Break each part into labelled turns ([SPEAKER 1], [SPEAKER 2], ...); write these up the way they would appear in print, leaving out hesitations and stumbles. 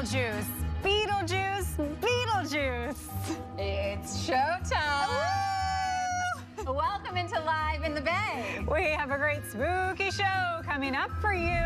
[SPEAKER 1] Beetlejuice, Beetlejuice, Beetlejuice.
[SPEAKER 2] It's showtime. Welcome into Live in the Bay.
[SPEAKER 1] We have a great spooky show coming up for you.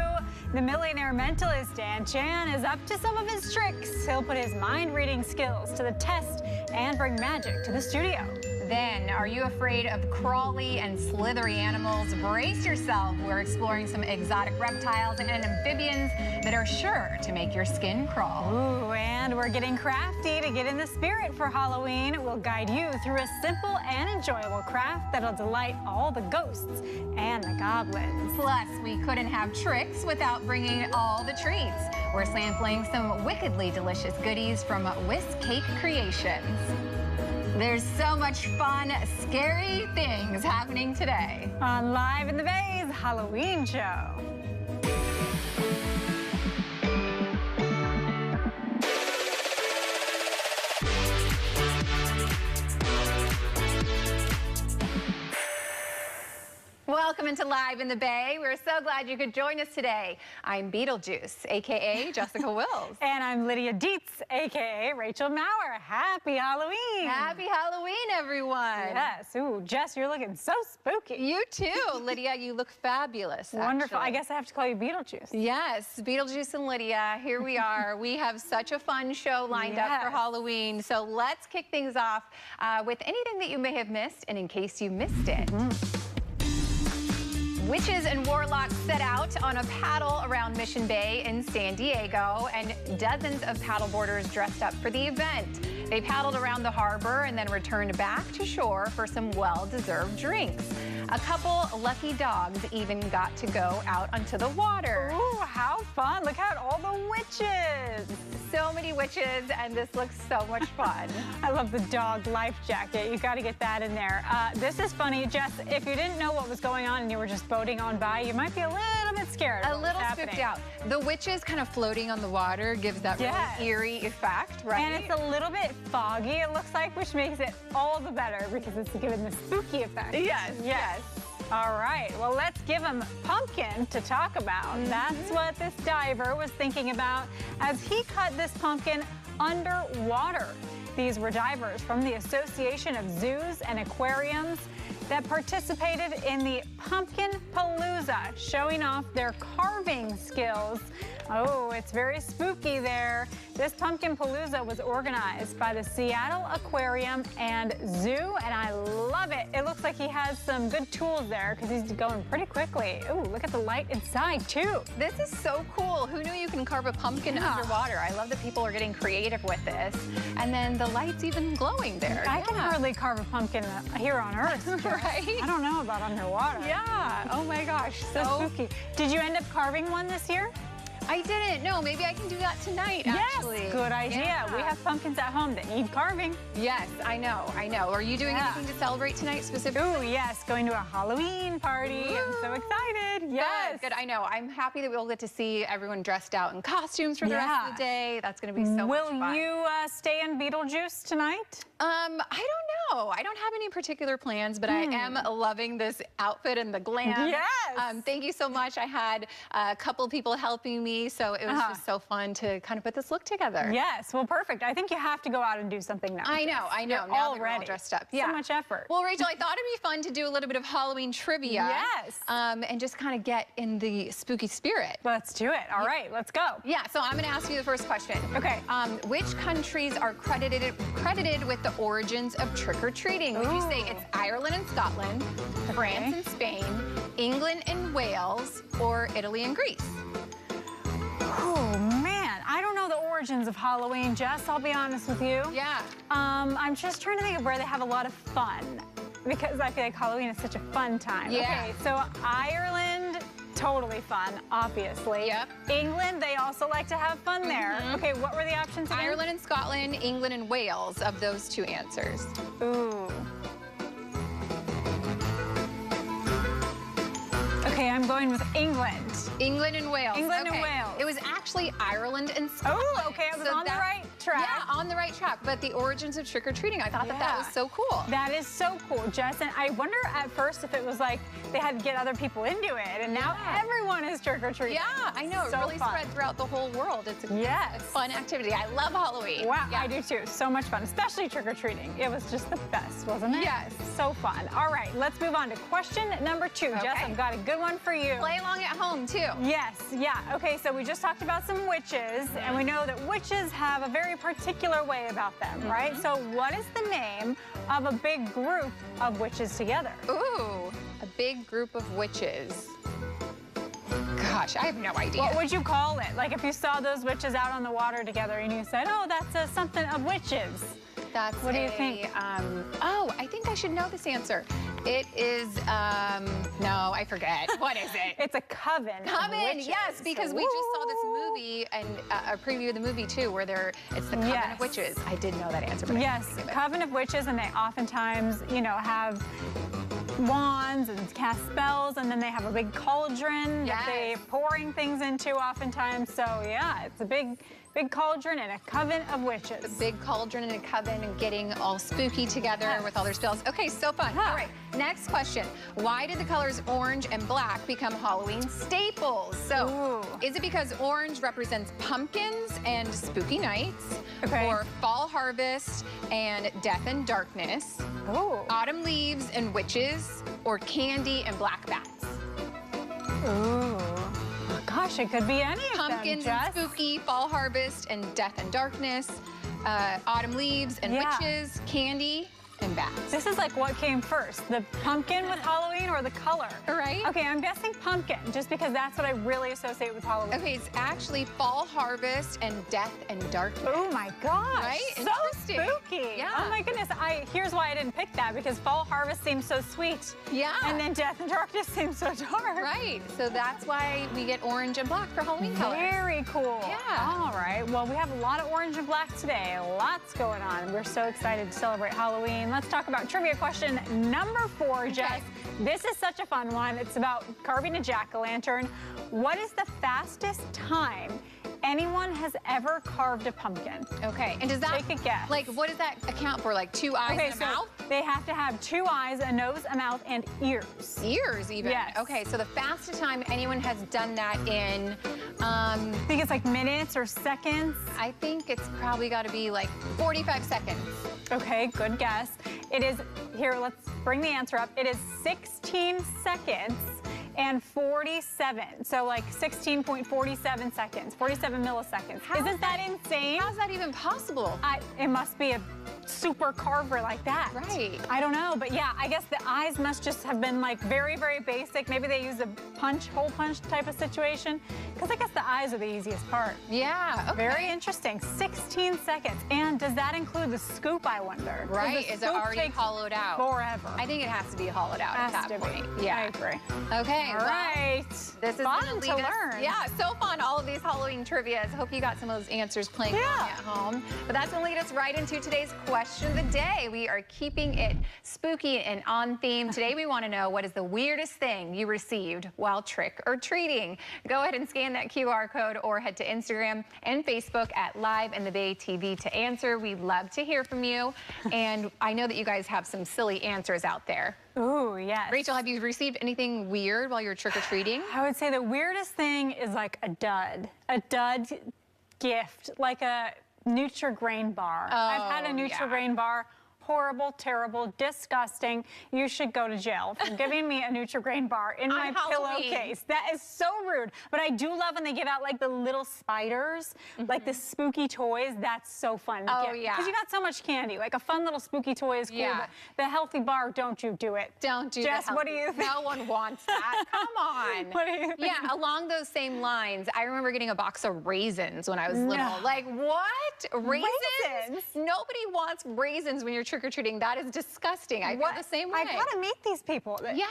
[SPEAKER 1] The millionaire mentalist Dan Chan is up to some of his tricks. He'll put his mind-reading skills to the test and bring magic to the studio.
[SPEAKER 2] Then, are you afraid of crawly and slithery animals? Brace yourself. We're exploring some exotic reptiles and amphibians that are sure to make your skin crawl.
[SPEAKER 1] Ooh, and we're getting crafty to get in the spirit for Halloween. We'll guide you through a simple and enjoyable craft that'll delight all the ghosts and the goblins.
[SPEAKER 2] Plus, we couldn't have tricks without bringing all the treats. We're sampling some wickedly delicious goodies from Whisk Cake Creations. There's so much fun, scary things happening today
[SPEAKER 1] On Live in the Bay's Halloween show.
[SPEAKER 2] Welcome into Live in the Bay. We're so glad you could join us today. I'm Beetlejuice, a.k.a. Jessica Wills.
[SPEAKER 1] And I'm Lydia Dietz, a.k.a. Rachel Maurer. Happy Halloween.
[SPEAKER 2] Happy Halloween, everyone.
[SPEAKER 1] Yes. Ooh, Jess, you're looking so spooky.
[SPEAKER 2] You too, Lydia. You look fabulous.
[SPEAKER 1] Wonderful.
[SPEAKER 2] Actually.
[SPEAKER 1] I guess I have to call you Beetlejuice.
[SPEAKER 2] Yes, Beetlejuice and Lydia, here we are. We have such a fun show lined up for Halloween. So let's kick things off with anything that you may have missed, and in case you missed it. Witches and warlocks set out on a paddle around Mission Bay in San Diego, and dozens of paddleboarders dressed up for the event. They paddled around the harbor and then returned back to shore for some well-deserved drinks. A couple lucky dogs even got to go out onto the water.
[SPEAKER 1] Ooh, how fun. Look at all the witches.
[SPEAKER 2] So many witches, and this looks so much fun.
[SPEAKER 1] I love the dog life jacket. You got to get that in there. This is funny, Jess. If you didn't know what was going on and you were just boating on by, you might be a little bit scared.
[SPEAKER 2] A little spooked out. The witches kind of floating on the water gives that really eerie effect, right?
[SPEAKER 1] And it's a little bit foggy, it looks like, which makes it all the better because it's giving the spooky effect.
[SPEAKER 2] Yes, yes.
[SPEAKER 1] All right, well, let's give him pumpkin to talk about. That's what this diver was thinking about as he cut this pumpkin underwater. These were divers from the Association of Zoos and Aquariums that participated in the Pumpkin Palooza, showing off their carving skills. Oh, it's very spooky there. This Pumpkin Palooza was organized by the Seattle Aquarium and Zoo, and I love it. It looks like he has some good tools there because he's going pretty quickly. Ooh, look at the light inside, too.
[SPEAKER 2] This is so cool. Who knew you can carve a pumpkin underwater? I love that people are getting creative with this. And then the light's even glowing there.
[SPEAKER 1] I can hardly carve a pumpkin here on Earth.
[SPEAKER 2] Right?
[SPEAKER 1] I don't know about underwater.
[SPEAKER 2] Yeah. Oh, my gosh.
[SPEAKER 1] So spooky. Did you end up carving one this year?
[SPEAKER 2] I didn't. No, maybe I can do that tonight, actually.
[SPEAKER 1] Yes, good idea.
[SPEAKER 2] Yeah.
[SPEAKER 1] We have pumpkins at home that need carving.
[SPEAKER 2] Yes, I know. Are you doing anything to celebrate tonight specifically?
[SPEAKER 1] Ooh, yes, going to a Halloween party. I'm so excited. Yes.
[SPEAKER 2] Good, I know. I'm happy that we'll get to see everyone dressed out in costumes for the rest of the day. That's going to be so much fun.
[SPEAKER 1] Will you stay in Beetlejuice tonight?
[SPEAKER 2] I don't know. I don't have any particular plans, but I am loving this outfit and the glam.
[SPEAKER 1] Yes.
[SPEAKER 2] Thank you so much. I had a couple people helping me, so it was just so fun to kind of put this look together.
[SPEAKER 1] Yes. Well, perfect. I think you have to go out and do something now.
[SPEAKER 2] I know.
[SPEAKER 1] You're
[SPEAKER 2] Now
[SPEAKER 1] already
[SPEAKER 2] that we're all dressed up.
[SPEAKER 1] So much effort.
[SPEAKER 2] Well, Rachel, I thought it'd be fun to do a little bit of Halloween trivia.
[SPEAKER 1] Yes.
[SPEAKER 2] And just kind of get in the spooky spirit.
[SPEAKER 1] Let's do it. All right, let's go.
[SPEAKER 2] Yeah, so I'm going to ask you the first question.
[SPEAKER 1] Okay.
[SPEAKER 2] Which countries are credited with the origins of trick-or-treating? Would you say it's Ireland and Scotland, France and Spain, England and Wales, or Italy and Greece?
[SPEAKER 1] Oh, man. I don't know the origins of Halloween, Jess. I'll be honest with you.
[SPEAKER 2] Yeah.
[SPEAKER 1] I'm just trying to think of where they have a lot of fun because I feel like Halloween is such a fun time.
[SPEAKER 2] Yeah.
[SPEAKER 1] Okay, so Ireland, totally fun, obviously.
[SPEAKER 2] Yep.
[SPEAKER 1] England, they also like to have fun there. Okay, what were the options again?
[SPEAKER 2] Ireland and Scotland, England and Wales, of those two answers.
[SPEAKER 1] Ooh. Okay, I'm going with England.
[SPEAKER 2] England and Wales.
[SPEAKER 1] England and Wales.
[SPEAKER 2] It was actually Ireland and Scotland.
[SPEAKER 1] Oh, okay, I was on the right track. track.
[SPEAKER 2] Yeah, on the right track. But the origins of trick-or-treating, I thought that was so cool.
[SPEAKER 1] That is so cool, Jess. And I wonder at first if it was like they had to get other people into it, and now everyone is trick-or-treating.
[SPEAKER 2] Yeah, I know. It really spread throughout the whole world. It's a fun activity. I love Halloween.
[SPEAKER 1] Wow, I do too. So much fun, especially trick-or-treating. It was just the best, wasn't it?
[SPEAKER 2] Yes.
[SPEAKER 1] So fun. All right, let's move on to question number 2.
[SPEAKER 2] Okay.
[SPEAKER 1] Jess, I've got a good one for you.
[SPEAKER 2] Play along at home, too.
[SPEAKER 1] Yes, yeah. Okay, so we just talked about some witches, and we know that witches have a very particular way about them, right? So what is the name of a big group of witches together?
[SPEAKER 2] Ooh, a big group of witches. Gosh, I have no idea.
[SPEAKER 1] What would you call it? Like if you saw those witches out on the water together and you said, oh, that's something of witches. What do you think?
[SPEAKER 2] Oh, I think I should know this answer. It is, no, I forget. What is it?
[SPEAKER 1] It's a coven.
[SPEAKER 2] Coven, yes, because we just saw this movie and a preview of the movie too, where it's the coven of witches. I did know that answer. But
[SPEAKER 1] yes, coven of witches, and they oftentimes, you know, have wands and cast spells, and then they have a big cauldron that they're pouring things into oftentimes. So yeah, it's a big cauldron and a coven of witches.
[SPEAKER 2] A big cauldron and a coven and getting all spooky together with all their spells. Okay, so fun. All right, next question. Why did the colors orange and black become Halloween staples? So, is it because orange represents pumpkins and spooky nights? Or fall harvest and death and darkness? Autumn leaves and witches? Or candy and black bats?
[SPEAKER 1] Gosh, it could be any of them,
[SPEAKER 2] Pumpkins and spooky, fall harvest and death and darkness, autumn leaves and witches, candy and bats.
[SPEAKER 1] This is like what came first, the pumpkin with Halloween or the color?
[SPEAKER 2] Right.
[SPEAKER 1] Okay, I'm guessing pumpkin, just because that's what I really associate with Halloween.
[SPEAKER 2] Okay, it's actually fall harvest and death and darkness.
[SPEAKER 1] Oh my gosh.
[SPEAKER 2] Right?
[SPEAKER 1] So
[SPEAKER 2] Interesting.
[SPEAKER 1] spooky.
[SPEAKER 2] Yeah.
[SPEAKER 1] Oh my goodness. Here's why I didn't pick that, because fall harvest seems so sweet.
[SPEAKER 2] Yeah.
[SPEAKER 1] And then death and darkness seems so dark.
[SPEAKER 2] Right. So that's why we get orange and black for Halloween colors.
[SPEAKER 1] Very cool.
[SPEAKER 2] Yeah.
[SPEAKER 1] All right. Well, we have a lot of orange and black today. Lots going on. We're so excited to celebrate Halloween. Let's talk about trivia question number 4, Jess. This is such a fun one. It's about carving a jack-o'-lantern. What is the fastest time anyone has ever carved a pumpkin?
[SPEAKER 2] Okay, and does that
[SPEAKER 1] take a guess?
[SPEAKER 2] Like, what does that account for? Like 2 eyes and a mouth?
[SPEAKER 1] They have to have 2 eyes, a nose, a mouth, and ears.
[SPEAKER 2] Ears, even?
[SPEAKER 1] Yes.
[SPEAKER 2] Okay, so the fastest time anyone has done that in,
[SPEAKER 1] I think it's like minutes or seconds.
[SPEAKER 2] I think it's probably got to be like 45 seconds.
[SPEAKER 1] Okay, good guess. It is, here, let's bring the answer up. It is 16 seconds and 47. So like 16.47 seconds, 47 milliseconds. Isn't that insane?
[SPEAKER 2] How's that even possible?
[SPEAKER 1] It must be a super carver like that.
[SPEAKER 2] Right.
[SPEAKER 1] I don't know, but yeah, I guess the eyes must just have been like very, very basic. Maybe they use a hole punch type of situation, because I guess the eyes are the easiest part.
[SPEAKER 2] Yeah, okay.
[SPEAKER 1] Very interesting. 16 seconds. And does that include the scoop, I wonder?
[SPEAKER 2] Right, is it already hollowed out?
[SPEAKER 1] Forever.
[SPEAKER 2] I think it has to be hollowed out at that point.
[SPEAKER 1] Yeah, I agree.
[SPEAKER 2] Okay,
[SPEAKER 1] all right.
[SPEAKER 2] This is
[SPEAKER 1] fun to learn.
[SPEAKER 2] Yeah, so fun, all of these Halloween trivias. Hope you got some of those answers playing along at home. But that's going to lead us right into today's question of the day. We are keeping it spooky and on theme. Today we want to know, what is the weirdest thing you received while trick-or-treating? Go ahead and scan that QR code or head to Instagram and Facebook at Live in the Bay TV to answer. We'd love to hear from you. And I know that you guys have some silly answers out there.
[SPEAKER 1] Ooh, yes.
[SPEAKER 2] Rachel, have you received anything weird while you're trick-or-treating?
[SPEAKER 1] I would say the weirdest thing is like a dud gift, like a Nutri-Grain bar. I've had a Nutri-Grain bar. Horrible, terrible, disgusting. You should go to jail for giving me a Nutri-Grain bar in my pillowcase. That is so rude. But I do love when they give out like the little spiders, like the spooky toys. That's so fun to get.
[SPEAKER 2] Yeah.
[SPEAKER 1] Because you got so much candy. Like a fun little spooky toy is cool, but the healthy bar, don't you do it.
[SPEAKER 2] Don't do
[SPEAKER 1] Jess, what do you think?
[SPEAKER 2] No one wants that. Come on.
[SPEAKER 1] What do you think?
[SPEAKER 2] Yeah, along those same lines, I remember getting a box of raisins when I was little. Like, what? Raisins? Nobody wants raisins when you're trick-or-treating. That is disgusting. I feel the same way.
[SPEAKER 1] I gotta meet these people. Yeah,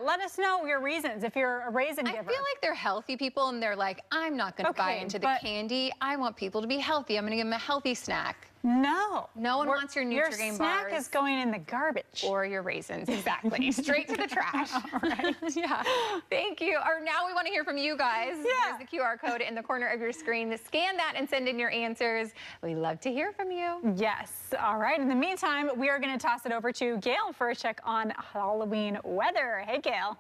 [SPEAKER 1] let us know your reasons if you're a raisin giver.
[SPEAKER 2] I feel like they're healthy people and they're like, I'm not gonna buy into the candy. I want people to be healthy. I'm gonna give them a healthy snack.
[SPEAKER 1] No.
[SPEAKER 2] No one wants your Nutrigrain bars.
[SPEAKER 1] Your snack is going in the garbage.
[SPEAKER 2] Or your raisins, exactly. Straight to the trash.
[SPEAKER 1] All right.
[SPEAKER 2] Yeah. Thank you. Or now we want to hear from you guys.
[SPEAKER 1] Yeah.
[SPEAKER 2] There's the QR code in the corner of your screen. Scan that and send in your answers. We love to hear from you.
[SPEAKER 1] Yes. All right. In the meantime, we are going to toss it over to Gail for a check on Halloween weather. Hey, Gail.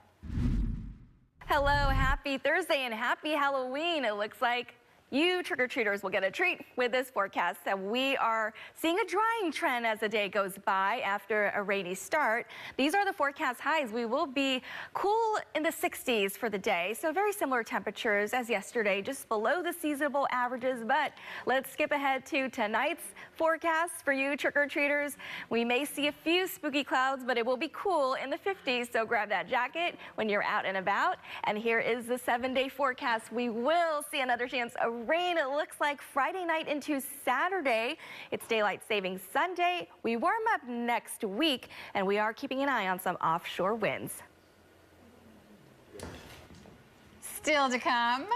[SPEAKER 3] Hello, happy Thursday and happy Halloween. It looks like you trick-or-treaters will get a treat with this forecast. So we are seeing a drying trend as the day goes by after a rainy start. These are the forecast highs. We will be cool in the 60s for the day, so very similar temperatures as yesterday, just below the seasonable averages. But let's skip ahead to tonight's forecast for you trick-or-treaters. We may see a few spooky clouds, but it will be cool in the 50s, so grab that jacket when you're out and about. And here is the 7-day forecast. We will see another chance of rain. It looks like Friday night into Saturday. It's daylight savings Sunday. We warm up next week, and we are keeping an eye on some offshore winds.
[SPEAKER 2] Still to come,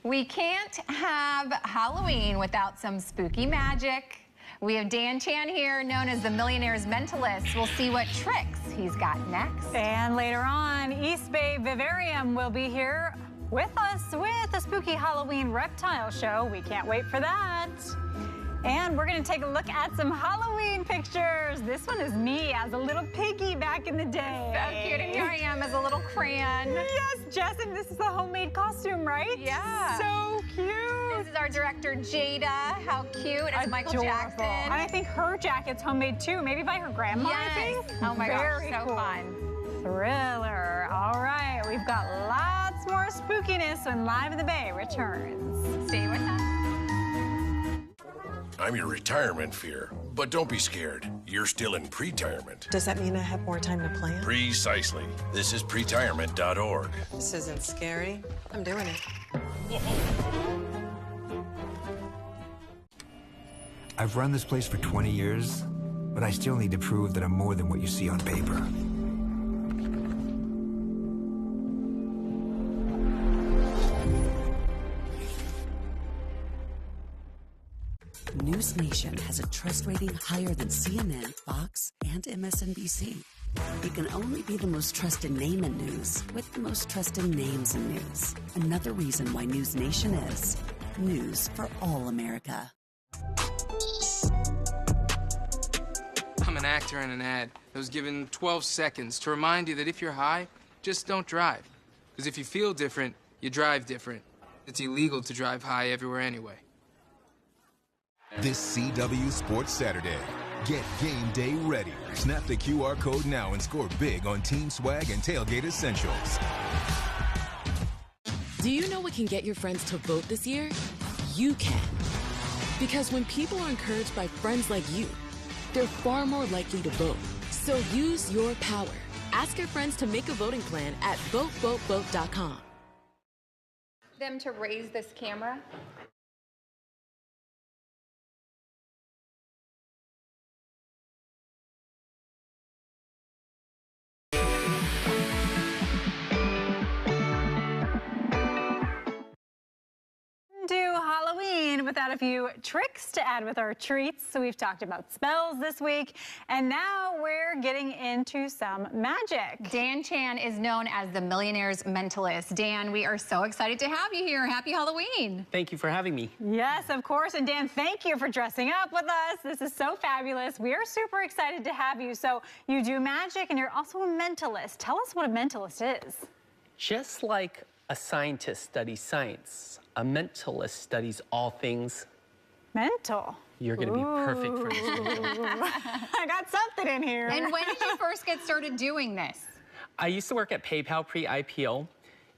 [SPEAKER 2] we can't have Halloween without some spooky magic. We have Dan Chan here, known as the Millionaire's Mentalist. We'll see what tricks he's got next.
[SPEAKER 1] And later on, East Bay Vivarium will be here with us with a spooky Halloween reptile show. We can't wait for that. And we're going to take a look at some Halloween pictures. This one is me as a little piggy back in the day.
[SPEAKER 2] So cute, and here I am as a little crayon.
[SPEAKER 1] Yes, Jess, and this is a homemade costume, right?
[SPEAKER 2] Yeah.
[SPEAKER 1] So cute.
[SPEAKER 2] This is our director, Jada. How cute. It's Michael Jackson.
[SPEAKER 1] And I think her jacket's homemade too, maybe by her grandma, I think.
[SPEAKER 2] Oh my
[SPEAKER 1] Very
[SPEAKER 2] gosh, so
[SPEAKER 1] cool.
[SPEAKER 2] fun.
[SPEAKER 1] Thriller. All right, we've got lots more spookiness when Live in the Bay returns.
[SPEAKER 2] Stay with us.
[SPEAKER 4] I'm your retirement fear, but don't be scared. You're still in pre-tirement.
[SPEAKER 5] Does that mean I have more time to plan?
[SPEAKER 4] Precisely. This is pretirement.org.
[SPEAKER 5] This isn't scary. I'm doing it.
[SPEAKER 6] I've run this place for 20 years, but I still need to prove that I'm more than what you see on paper.
[SPEAKER 7] News Nation has a trust rating higher than CNN, Fox, and MSNBC. You can only be the most trusted name in news with the most trusted names in news. Another reason why News Nation is news for all America.
[SPEAKER 8] I'm an actor in an ad that was given 12 seconds to remind you that if you're high, just don't drive. Because if you feel different, you drive different. It's illegal to drive high everywhere anyway.
[SPEAKER 9] This CW Sports Saturday. Get game day ready. Snap the QR code now and score big on team swag and tailgate essentials.
[SPEAKER 10] Do you know what can get your friends to vote this year? You can. Because when people are encouraged by friends like you, they're far more likely to vote. So use your power. Ask your friends to make a voting plan at votevotevote.com.
[SPEAKER 2] Them to raise this camera.
[SPEAKER 1] Do Halloween without a few tricks to add with our treats. So we've talked about spells this week, and now we're getting into some magic.
[SPEAKER 2] Dan Chan is known as the Millionaire's Mentalist. Dan, we are so excited to have you here. Happy Halloween.
[SPEAKER 11] Thank you for having me.
[SPEAKER 1] Yes, of course. And Dan, thank you for dressing up with us. This is so fabulous. We are super excited to have you. So you do magic and you're also a mentalist. Tell us what a mentalist is.
[SPEAKER 11] Just like a scientist studies science, a mentalist studies all things
[SPEAKER 1] mental.
[SPEAKER 11] You're going to be perfect for this.
[SPEAKER 1] I got something in here.
[SPEAKER 2] And when did you first get started doing this?
[SPEAKER 11] I used to work at PayPal pre-IPO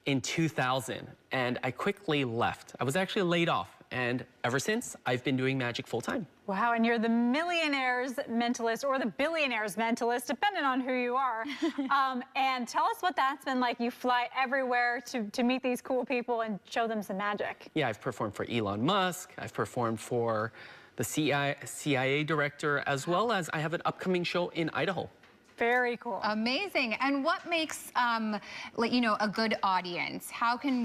[SPEAKER 11] in 2000, and I quickly left. I was actually laid off, and ever since, I've been doing magic full-time.
[SPEAKER 1] Wow, and you're the millionaire's mentalist or the billionaire's mentalist, depending on who you are. And tell us what that's been like. You fly everywhere to meet these cool people and show them some magic.
[SPEAKER 11] Yeah, I've performed for Elon Musk. I've performed for the CIA director, as well as I have an upcoming show in Idaho.
[SPEAKER 1] Very cool.
[SPEAKER 2] Amazing. And what makes, you know, a good audience? How can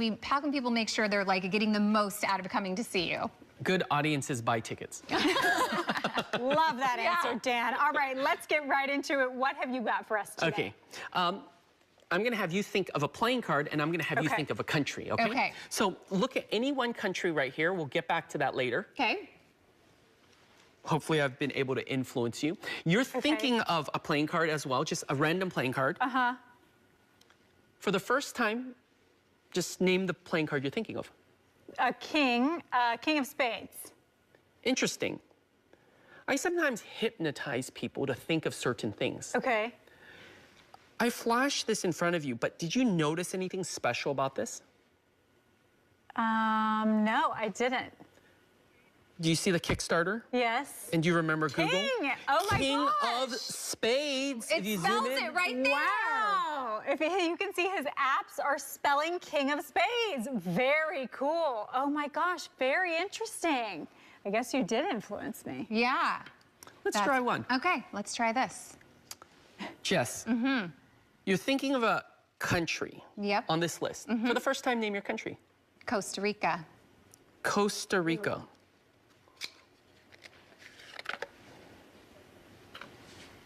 [SPEAKER 2] people make sure they're like getting the most out of coming to see you?
[SPEAKER 11] Good audiences buy tickets.
[SPEAKER 1] Love that answer, Dan. All right, let's get right into it. What have you got for us today?
[SPEAKER 11] Okay. I'm going to have you think of a playing card, and I'm going to have you think of a country, okay?
[SPEAKER 2] Okay.
[SPEAKER 11] So look at any one country right here. We'll get back to that later.
[SPEAKER 2] Okay.
[SPEAKER 11] Hopefully I've been able to influence you. You're thinking of a playing card as well, just a random playing card.
[SPEAKER 1] Uh-huh.
[SPEAKER 11] For the first time, just name the playing card you're thinking of.
[SPEAKER 1] A king, king of spades.
[SPEAKER 11] Interesting. I sometimes hypnotize people to think of certain things.
[SPEAKER 1] Okay.
[SPEAKER 11] I flashed this in front of you, but did you notice anything special about this?
[SPEAKER 1] No, I didn't.
[SPEAKER 11] Do you see the Kickstarter?
[SPEAKER 1] Yes.
[SPEAKER 11] And do you remember Google?
[SPEAKER 1] King! Oh my
[SPEAKER 11] King
[SPEAKER 1] gosh!
[SPEAKER 11] of Spades.
[SPEAKER 2] It spells it right there.
[SPEAKER 1] Wow! You can see his apps are spelling King of Spades. Very cool. Oh my gosh, very interesting. I guess you did influence me.
[SPEAKER 2] Yeah.
[SPEAKER 11] Let's try one.
[SPEAKER 2] Okay, let's try this.
[SPEAKER 11] Jess, you're thinking of a country on this list. For the first time, name your country.
[SPEAKER 2] Costa Rica.
[SPEAKER 11] Costa Rica.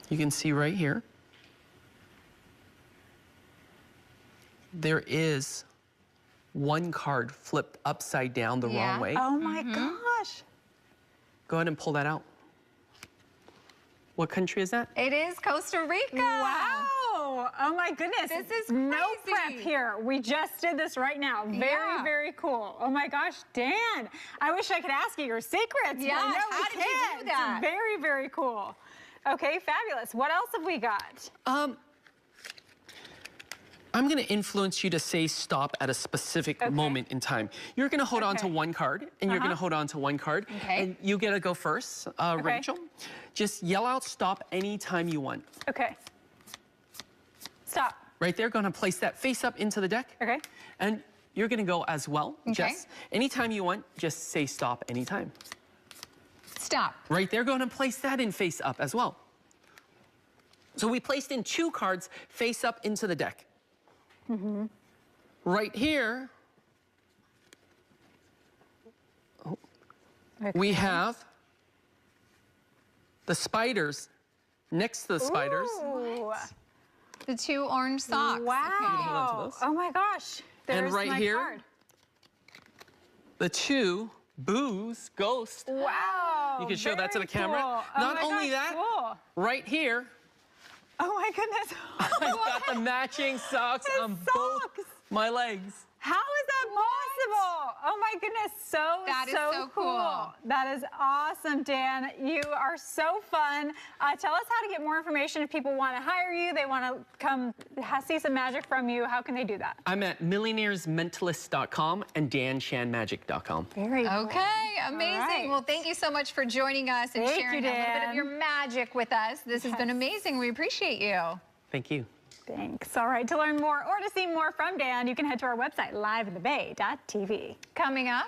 [SPEAKER 11] You can see right here, there is one card flipped upside down the wrong way.
[SPEAKER 1] Oh my gosh.
[SPEAKER 11] Go ahead and pull that out. What country is that?
[SPEAKER 2] It is Costa Rica.
[SPEAKER 1] Wow. Oh my goodness.
[SPEAKER 2] This is
[SPEAKER 1] no
[SPEAKER 2] crazy.
[SPEAKER 1] prep here. We just did this right now. Very, very cool. Oh my gosh, Dan. I wish I could ask you your secrets.
[SPEAKER 2] Yeah,
[SPEAKER 1] but no,
[SPEAKER 2] how
[SPEAKER 1] we
[SPEAKER 2] did you
[SPEAKER 1] can't.
[SPEAKER 2] do that?
[SPEAKER 1] Very, very cool. Okay, fabulous. What else have we got?
[SPEAKER 11] I'm going to influence you to say stop at a specific moment in time. You're going to hold on to one card, and you're going to hold on to one card. And you get to go first, Rachel. Just yell out stop anytime you want.
[SPEAKER 1] Okay. Stop.
[SPEAKER 11] Right there, going to place that face up into the deck.
[SPEAKER 1] Okay.
[SPEAKER 11] And you're going to go as well, Jess. Anytime you want, just say stop anytime.
[SPEAKER 2] Stop.
[SPEAKER 11] Right there, going to place that in face up as well. So we placed in 2 cards face up into the deck. Right here, we have the spiders next to the spiders.
[SPEAKER 1] Ooh.
[SPEAKER 2] The 2 orange socks.
[SPEAKER 1] Wow. Oh my gosh. There's
[SPEAKER 11] and right
[SPEAKER 1] my
[SPEAKER 11] here,
[SPEAKER 1] card.
[SPEAKER 11] the 2 boos, ghost.
[SPEAKER 1] Wow.
[SPEAKER 11] You can show that to the camera.
[SPEAKER 1] Cool. Oh
[SPEAKER 11] Not
[SPEAKER 1] my
[SPEAKER 11] only
[SPEAKER 1] gosh,
[SPEAKER 11] that,
[SPEAKER 1] cool.
[SPEAKER 11] right here,
[SPEAKER 1] Oh my goodness.
[SPEAKER 11] I've got the matching socks on both my legs.
[SPEAKER 1] How is that possible? Oh my goodness,
[SPEAKER 2] That is so cool.
[SPEAKER 1] That is awesome, Dan. You are so fun. Tell us how to get more information if people want to hire you, they want to come see some magic from you. How can they do that?
[SPEAKER 11] I'm at millionairesmentalist.com and danchanmagic.com.
[SPEAKER 1] Very cool.
[SPEAKER 2] Okay, amazing.
[SPEAKER 1] Right.
[SPEAKER 2] Well, thank you so much for joining us and
[SPEAKER 1] Thank
[SPEAKER 2] sharing
[SPEAKER 1] you,
[SPEAKER 2] a little bit
[SPEAKER 1] Dan.
[SPEAKER 2] of your magic with us. This has been amazing. We appreciate you.
[SPEAKER 11] Thank you.
[SPEAKER 1] Thanks. All right, to learn more or to see more from Dan, you can head to our website, liveinthebay.tv.
[SPEAKER 2] Coming up,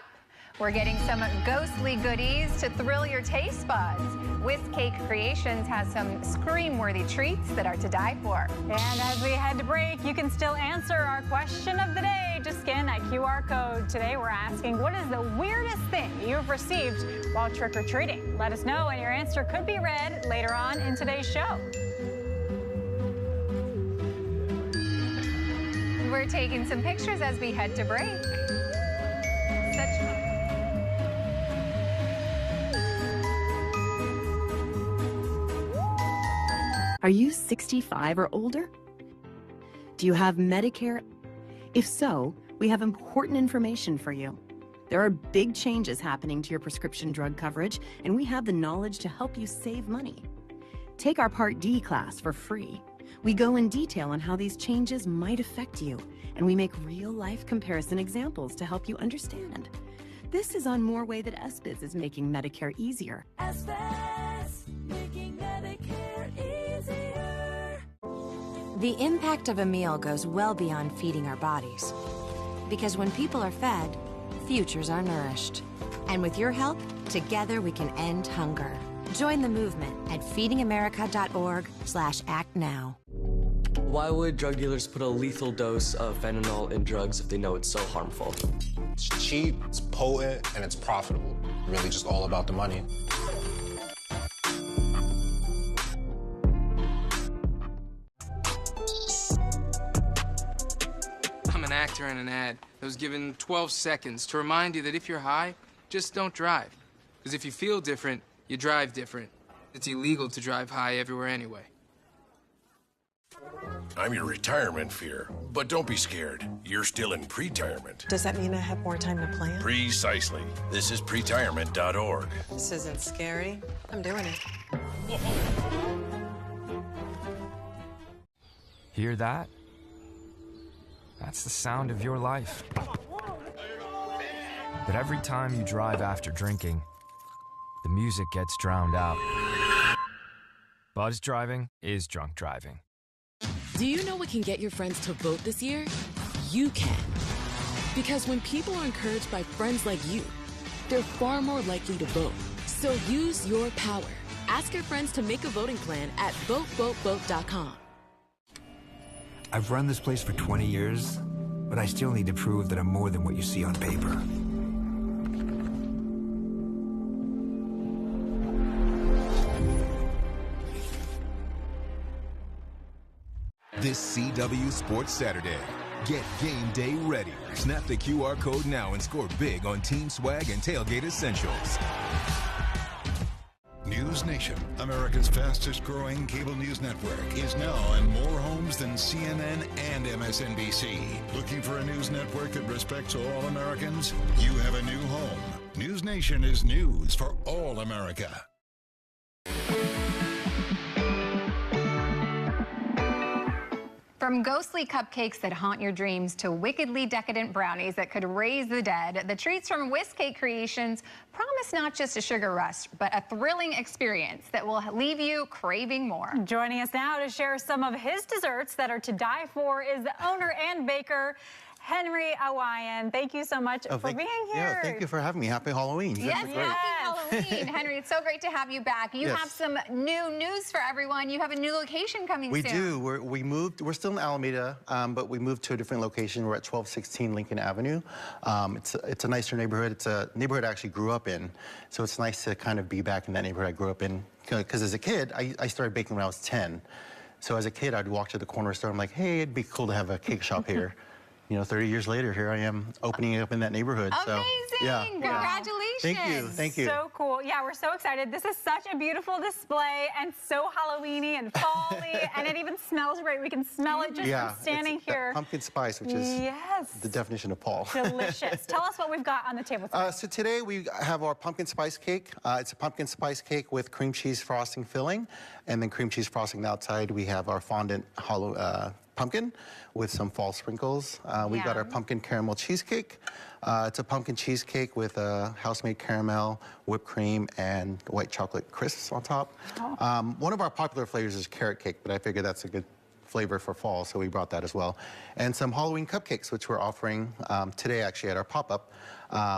[SPEAKER 2] we're getting some ghostly goodies to thrill your taste buds. Whisk Cake Creations has some scream-worthy treats that are to die for.
[SPEAKER 1] And as we head to break, you can still answer our question of the day. Just scan that QR code. Today we're asking, what is the weirdest thing you've received while trick-or-treating? Let us know, and your answer could be read later on in today's show.
[SPEAKER 2] We're taking some pictures as we head to break.
[SPEAKER 12] Are you 65 or older? Do you have Medicare? If so, we have important information for you. There are big changes happening to your prescription drug coverage, and we have the knowledge to help you save money. Take our Part D class for free. We go in detail on how these changes might affect you, and we make real-life comparison examples to help you understand. This is on more way that SBIZ is making Medicare easier.
[SPEAKER 13] SBIZ, making Medicare easier.
[SPEAKER 14] The impact of a meal goes well beyond feeding our bodies. Because when people are fed, futures are nourished. And with your help, together we can end hunger. Join the movement at feedingamerica.org/actnow.
[SPEAKER 15] Why would drug dealers put a lethal dose of fentanyl in drugs if they know it's so harmful?
[SPEAKER 16] It's cheap, it's potent, and it's profitable. really just all about the money.
[SPEAKER 8] I'm an actor in an ad that was given 12 seconds to remind you that if you're high, just don't drive. Because if you feel different, you drive different. It's illegal to drive high everywhere anyway.
[SPEAKER 4] I'm your retirement fear, but don't be scared. You're still in pre-retirement.
[SPEAKER 5] Does that mean I have more time to plan?
[SPEAKER 4] Precisely. This is pretirement.org.
[SPEAKER 5] This isn't scary. I'm doing it.
[SPEAKER 17] Hear that? That's the sound of your life. But every time you drive after drinking, the music gets drowned out. Buzz driving is drunk driving.
[SPEAKER 10] Do you know what can get your friends to vote this year? You can. Because when people are encouraged by friends like you, they're far more likely to vote. So use your power. Ask your friends to make a voting plan at votevotevote.com.
[SPEAKER 6] I've run this place for 20 years, but I still need to prove that I'm more than what you see on paper.
[SPEAKER 9] This CW Sports Saturday. Get game day ready. Snap the QR code now and score big on Team Swag and Tailgate Essentials.
[SPEAKER 18] News Nation, America's fastest growing cable news network, is now in more homes than CNN and MSNBC. Looking for a news network that respects all Americans? You have a new home. News Nation is news for all America.
[SPEAKER 2] From ghostly cupcakes that haunt your dreams to wickedly decadent brownies that could raise the dead, the treats from Whiskcake Creations promise not just a sugar rush, but a thrilling experience that will leave you craving more.
[SPEAKER 1] Joining us now to share some of his desserts that are to die for is the owner and baker, Henry Awayan. Thank you so much for being here.
[SPEAKER 19] Yeah, thank you for having me. Happy Halloween.
[SPEAKER 2] Yes, happy Halloween. Henry, it's so great to have you back. You have some new news for everyone. You have a new location coming soon.
[SPEAKER 19] We do. We moved. We're still in Alameda, but we moved to a different location. We're at 1216 Lincoln Avenue. It's a nicer neighborhood. It's a neighborhood I actually grew up in, so it's nice to kind of be back in that neighborhood I grew up in. Because as a kid, I started baking when I was 10. So as a kid, I'd walk to the corner store. I'm like, hey, it'd be cool to have a cake shop here. You know, 30 years later, here I am opening it up in that neighborhood.
[SPEAKER 2] Amazing!
[SPEAKER 19] So, yeah.
[SPEAKER 2] Congratulations!
[SPEAKER 19] Thank you, thank you.
[SPEAKER 1] So cool. Yeah, we're so excited. This is such a beautiful display and so Halloweeny and fall-y, and it even smells great. We can smell it just from standing here.
[SPEAKER 19] Pumpkin spice, which is the definition of fall.
[SPEAKER 1] Delicious. Tell us what we've got on the table today.
[SPEAKER 19] So today we have our pumpkin spice cake. It's a pumpkin spice cake with cream cheese frosting filling, and then cream cheese frosting outside. We have our fondant pumpkin with some fall sprinkles. We've got our pumpkin caramel cheesecake. It's a pumpkin cheesecake with house-made caramel, whipped cream, and white chocolate crisps on top. One of our popular flavors is carrot cake, but I figured that's a good flavor for fall, so we brought that as well. And some Halloween cupcakes, which we're offering today actually at our pop-up.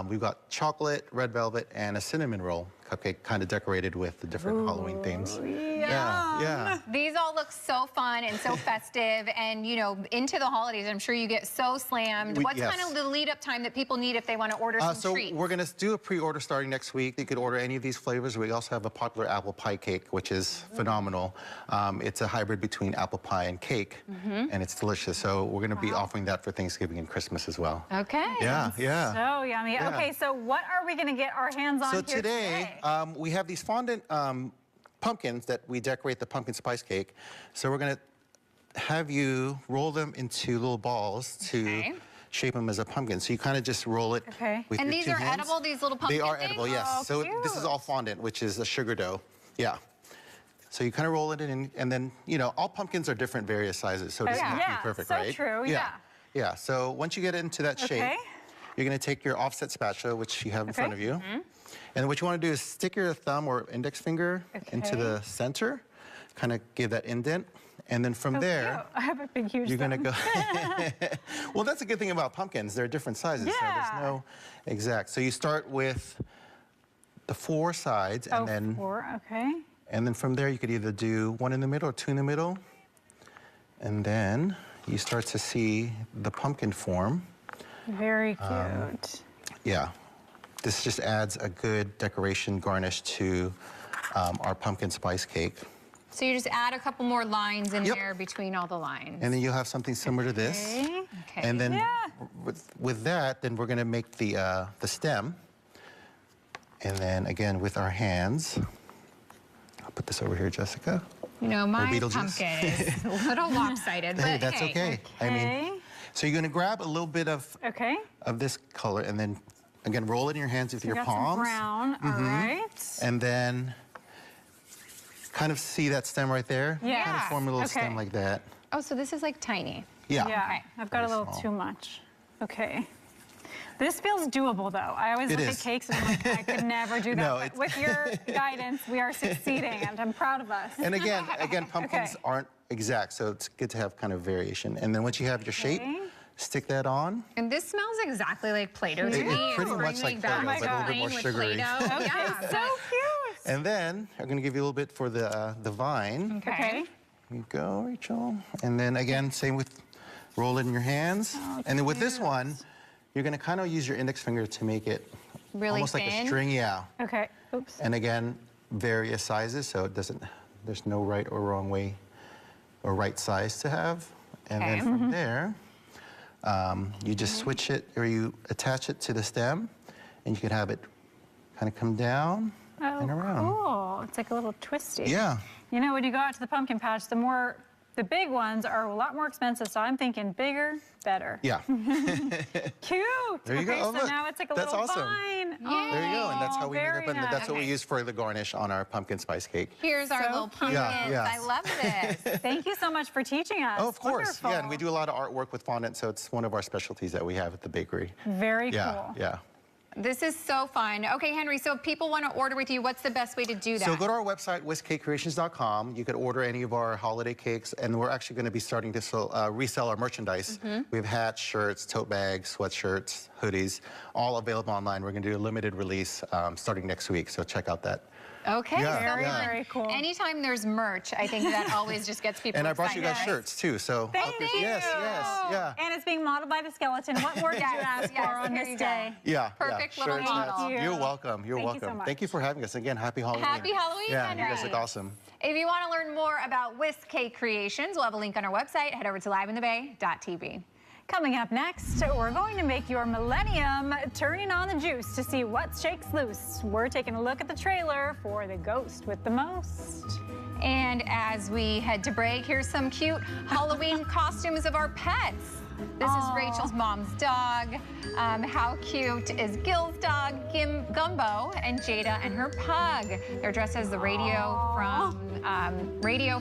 [SPEAKER 19] We've got chocolate, red velvet, and a cinnamon roll cupcake, kind of decorated with the different Halloween themes. Yeah.
[SPEAKER 2] These all look so fun and so festive, and you know, into the holidays, I'm sure you get so slammed. What's kind of the lead-up time that people need if they want to order some treats?
[SPEAKER 19] So we're going to do a pre-order starting next week. You could order any of these flavors. We also have a popular apple pie cake, which is phenomenal. It's a hybrid between apple pie and cake, and it's delicious. So we're going to be offering that for Thanksgiving and Christmas as well.
[SPEAKER 2] Okay.
[SPEAKER 19] Yeah.
[SPEAKER 1] So yummy.
[SPEAKER 19] Yeah.
[SPEAKER 1] Okay, so what are we going to get our hands on
[SPEAKER 19] so
[SPEAKER 1] here
[SPEAKER 19] today? We have these fondant pumpkins that we decorate the pumpkin spice cake. So we're going to have you roll them into little balls to shape them as a pumpkin. So you kind of just roll it with
[SPEAKER 2] and
[SPEAKER 19] your
[SPEAKER 2] these
[SPEAKER 19] two
[SPEAKER 2] are
[SPEAKER 19] hands.
[SPEAKER 2] edible, these little pumpkin
[SPEAKER 19] They are
[SPEAKER 2] things?
[SPEAKER 19] edible, yes.
[SPEAKER 2] Oh,
[SPEAKER 19] so
[SPEAKER 2] cute.
[SPEAKER 19] this is all fondant, which is a sugar dough. Yeah. So you kind of roll it in, and then, you know, all pumpkins are different various sizes, so it doesn't have to be perfect,
[SPEAKER 1] so
[SPEAKER 19] right?
[SPEAKER 1] True,
[SPEAKER 19] Yeah, so once you get it into that shape, you're going to take your offset spatula, which you have in front of you. And what you want to do is stick your thumb or index finger into the center, kind of give that indent. And then from there,
[SPEAKER 1] I have a big, huge
[SPEAKER 19] you're going to go. Well, that's a good thing about pumpkins. They're different sizes. So there's no exact. So you start with the 4 sides, and then
[SPEAKER 1] 4,
[SPEAKER 19] and then from there you could either do 1 in the middle or 2 in the middle, and then you start to see the pumpkin form.
[SPEAKER 1] Very cute.
[SPEAKER 19] Yeah. this just adds a good decoration garnish to our pumpkin spice cake.
[SPEAKER 2] So you just add a couple more lines in there between all the lines.
[SPEAKER 19] And then you'll have something similar to this.
[SPEAKER 2] Okay.
[SPEAKER 19] And then with that, then we're gonna make the stem. And then again, with our hands, I'll put this over here, Jessica.
[SPEAKER 2] You know, my
[SPEAKER 19] Beetlejuice.
[SPEAKER 2] pumpkin is a little lopsided, but
[SPEAKER 19] Hey, that's okay. I mean, so you're gonna grab a little bit of this color, and then again roll it in your hands with your palms.
[SPEAKER 1] Some brown, all right.
[SPEAKER 19] And then kind of see that stem right there.
[SPEAKER 2] Yeah.
[SPEAKER 19] Kind of form a little stem like that.
[SPEAKER 2] Oh, so this is like tiny.
[SPEAKER 19] Yeah.
[SPEAKER 1] Yeah, I've got a little too much. Okay. This feels doable, though. I always look at cakes and I'm like, I could never do that.
[SPEAKER 19] No,
[SPEAKER 1] But with your guidance, we are succeeding, and I'm proud of us.
[SPEAKER 19] And again, pumpkins aren't exact, so it's good to have kind of variation. And then once you have your shape, stick that on.
[SPEAKER 2] And this smells exactly like Play-Doh to me.
[SPEAKER 19] It's pretty much like Play-Doh, but a little bit more sugary.
[SPEAKER 2] Yeah, so cute.
[SPEAKER 19] And then I'm gonna give you a little bit for the vine.
[SPEAKER 1] Okay.
[SPEAKER 19] Here you go, Rachel. And then again, same with roll it in your hands. And then with this one, you're gonna kind of use your index finger to make it
[SPEAKER 2] really
[SPEAKER 19] almost
[SPEAKER 2] thin?
[SPEAKER 19] like a string,
[SPEAKER 1] Okay, oops.
[SPEAKER 19] And again, various sizes, so it doesn't, there's no right or wrong way or right size to have. And then from there, you just switch it, or you attach it to the stem, and you can have it kind of come down and around.
[SPEAKER 1] Cool. It's like a little twisty.
[SPEAKER 19] Yeah.
[SPEAKER 1] You know, when you go out to the pumpkin patch, the big ones are a lot more expensive, so I'm thinking bigger, better.
[SPEAKER 19] Yeah.
[SPEAKER 1] Cute.
[SPEAKER 19] There you go.
[SPEAKER 1] Okay,
[SPEAKER 19] Oh,
[SPEAKER 1] so
[SPEAKER 19] look.
[SPEAKER 1] now it's like a
[SPEAKER 19] That's
[SPEAKER 1] little
[SPEAKER 19] awesome.
[SPEAKER 1] vine.
[SPEAKER 19] There you go, and that's how we made
[SPEAKER 1] very
[SPEAKER 19] it, and that's what we
[SPEAKER 1] nice.
[SPEAKER 19] use for the garnish on our pumpkin spice cake.
[SPEAKER 2] Here's our little pumpkins.
[SPEAKER 19] Yeah.
[SPEAKER 2] I love this.
[SPEAKER 1] Thank you so much for teaching us.
[SPEAKER 19] Oh, of course.
[SPEAKER 1] Wonderful.
[SPEAKER 19] Yeah, and we do a lot of artwork with fondant, so it's one of our specialties that we have at the bakery.
[SPEAKER 1] Very
[SPEAKER 19] Yeah,
[SPEAKER 1] cool.
[SPEAKER 19] yeah.
[SPEAKER 2] This is so fun. Okay, Henry, so if people want to order with you, what's the best way to do that?
[SPEAKER 19] So go to our website, whiskcakecreations.com. You could order any of our holiday cakes, and we're actually going to be starting to resell our merchandise. We have hats, shirts, tote bags, sweatshirts, hoodies, all available online. We're going to do a limited release starting next week, so check out that.
[SPEAKER 2] Okay,
[SPEAKER 19] Yeah,
[SPEAKER 2] so
[SPEAKER 19] yeah.
[SPEAKER 2] very cool. Anytime there's merch, I think that always just gets people
[SPEAKER 19] And I brought you guys
[SPEAKER 2] excited.
[SPEAKER 19] shirts, too, so.
[SPEAKER 1] Thank you.
[SPEAKER 19] Yes, yeah.
[SPEAKER 1] And it's being modeled by the skeleton. What more did you ask for on
[SPEAKER 2] here
[SPEAKER 1] this
[SPEAKER 2] you go.
[SPEAKER 1] day?
[SPEAKER 19] Yeah,
[SPEAKER 2] Perfect
[SPEAKER 19] yeah.
[SPEAKER 2] little
[SPEAKER 19] Shirts,
[SPEAKER 2] model.
[SPEAKER 19] hats.
[SPEAKER 1] Thank you.
[SPEAKER 19] You're welcome. You're
[SPEAKER 1] Thank you
[SPEAKER 19] welcome.
[SPEAKER 1] so much.
[SPEAKER 19] Thank you for having us. Again, happy Halloween.
[SPEAKER 2] Happy Halloween,
[SPEAKER 19] Yeah,
[SPEAKER 2] Henry.
[SPEAKER 19] you guys look awesome.
[SPEAKER 2] If you want to learn more about Whisk Cake Creations, we'll have a link on our website. Head over to liveinthebay.tv.
[SPEAKER 1] Coming up next, we're going to make your millennium turning on the juice to see what shakes loose. We're taking a look at the trailer for The Ghost with the Most.
[SPEAKER 2] And as we head to break, here's some cute Halloween costumes of our pets. This is Rachel's mom's dog. How cute is Gil's dog, Gumbo, and Jada and her pug. They're dressed as the radio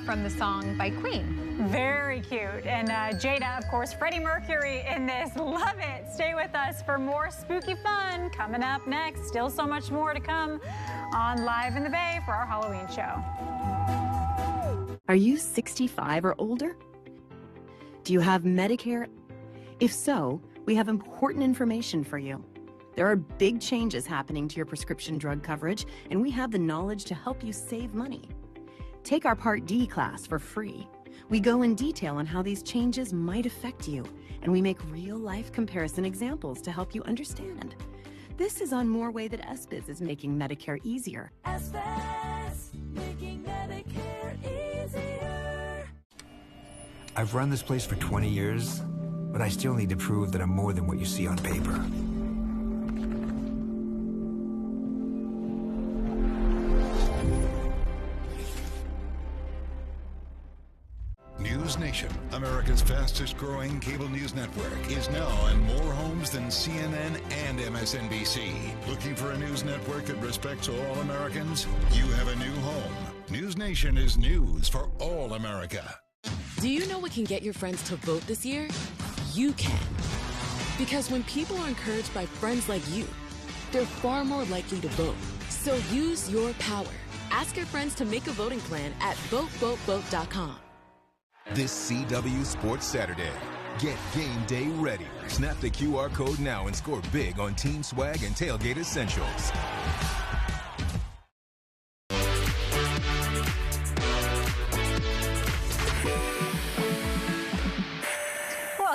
[SPEAKER 2] from the song by Queen.
[SPEAKER 1] Very cute. And Jada, of course, Freddie Mercury in this. Love it. Stay with us for more spooky fun coming up next. Still so much more to come on Live in the Bay for our Halloween show.
[SPEAKER 12] Are you 65 or older? Do you have Medicare? If so, we have important information for you. There are big changes happening to your prescription drug coverage, and we have the knowledge to help you save money. Take our Part D class for free. We go in detail on how these changes might affect you, and we make real-life comparison examples to help you understand. This is on more way that SBIZ is making Medicare easier.
[SPEAKER 13] SBIZ, making Medicare easier.
[SPEAKER 6] I've run this place for 20 years, but I still need to prove that I'm more than what you see on paper.
[SPEAKER 18] News Nation, America's fastest growing cable news network, is now in more homes than CNN and MSNBC. Looking for a news network that respects all Americans? You have a new home. News Nation is news for all America.
[SPEAKER 10] Do you know what can get your friends to vote this year? You can. Because when people are encouraged by friends like you, they're far more likely to vote. So use your power. Ask your friends to make a voting plan at votevotevote.com.
[SPEAKER 9] This CW Sports Saturday. Get game day ready. Snap the QR code now and score big on team swag and tailgate essentials.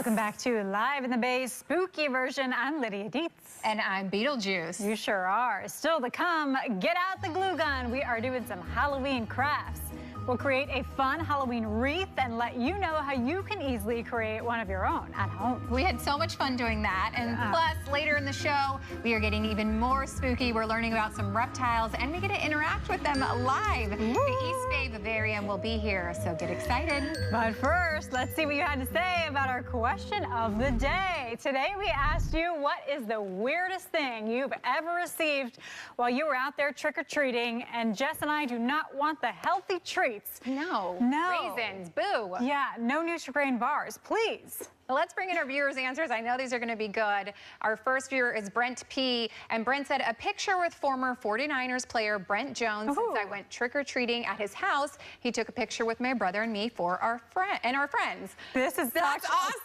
[SPEAKER 1] Welcome back to Live in the Bay Spooky Version. I'm Lydia Dietz.
[SPEAKER 2] And I'm Beetlejuice.
[SPEAKER 1] You sure are. Still to come, get out the glue gun. We are doing some Halloween crafts. We'll create a fun Halloween wreath and let you know how you can easily create one of your own at home.
[SPEAKER 2] We had so much fun doing that. And plus, later in the show, we are getting even more spooky. We're learning about some reptiles, and we get to interact with them live. The East Bay Vivarium will be here, so get excited.
[SPEAKER 1] But first, let's see what you had to say about our question of the day. Today, we asked you, what is the weirdest thing you've ever received while you were out there trick-or-treating? And Jess and I do not want the healthy treats.
[SPEAKER 2] No. Raisins. Boo.
[SPEAKER 1] Yeah, no Nutri-Grain bars, please.
[SPEAKER 2] Well, let's bring in our viewers' answers. I know these are going to be good. Our first viewer is Brent P. And Brent said, a picture with former 49ers player Brent Jones. Since I went trick-or-treating at his house, he took a picture with my brother and me for our friends.
[SPEAKER 1] That's
[SPEAKER 2] awesome.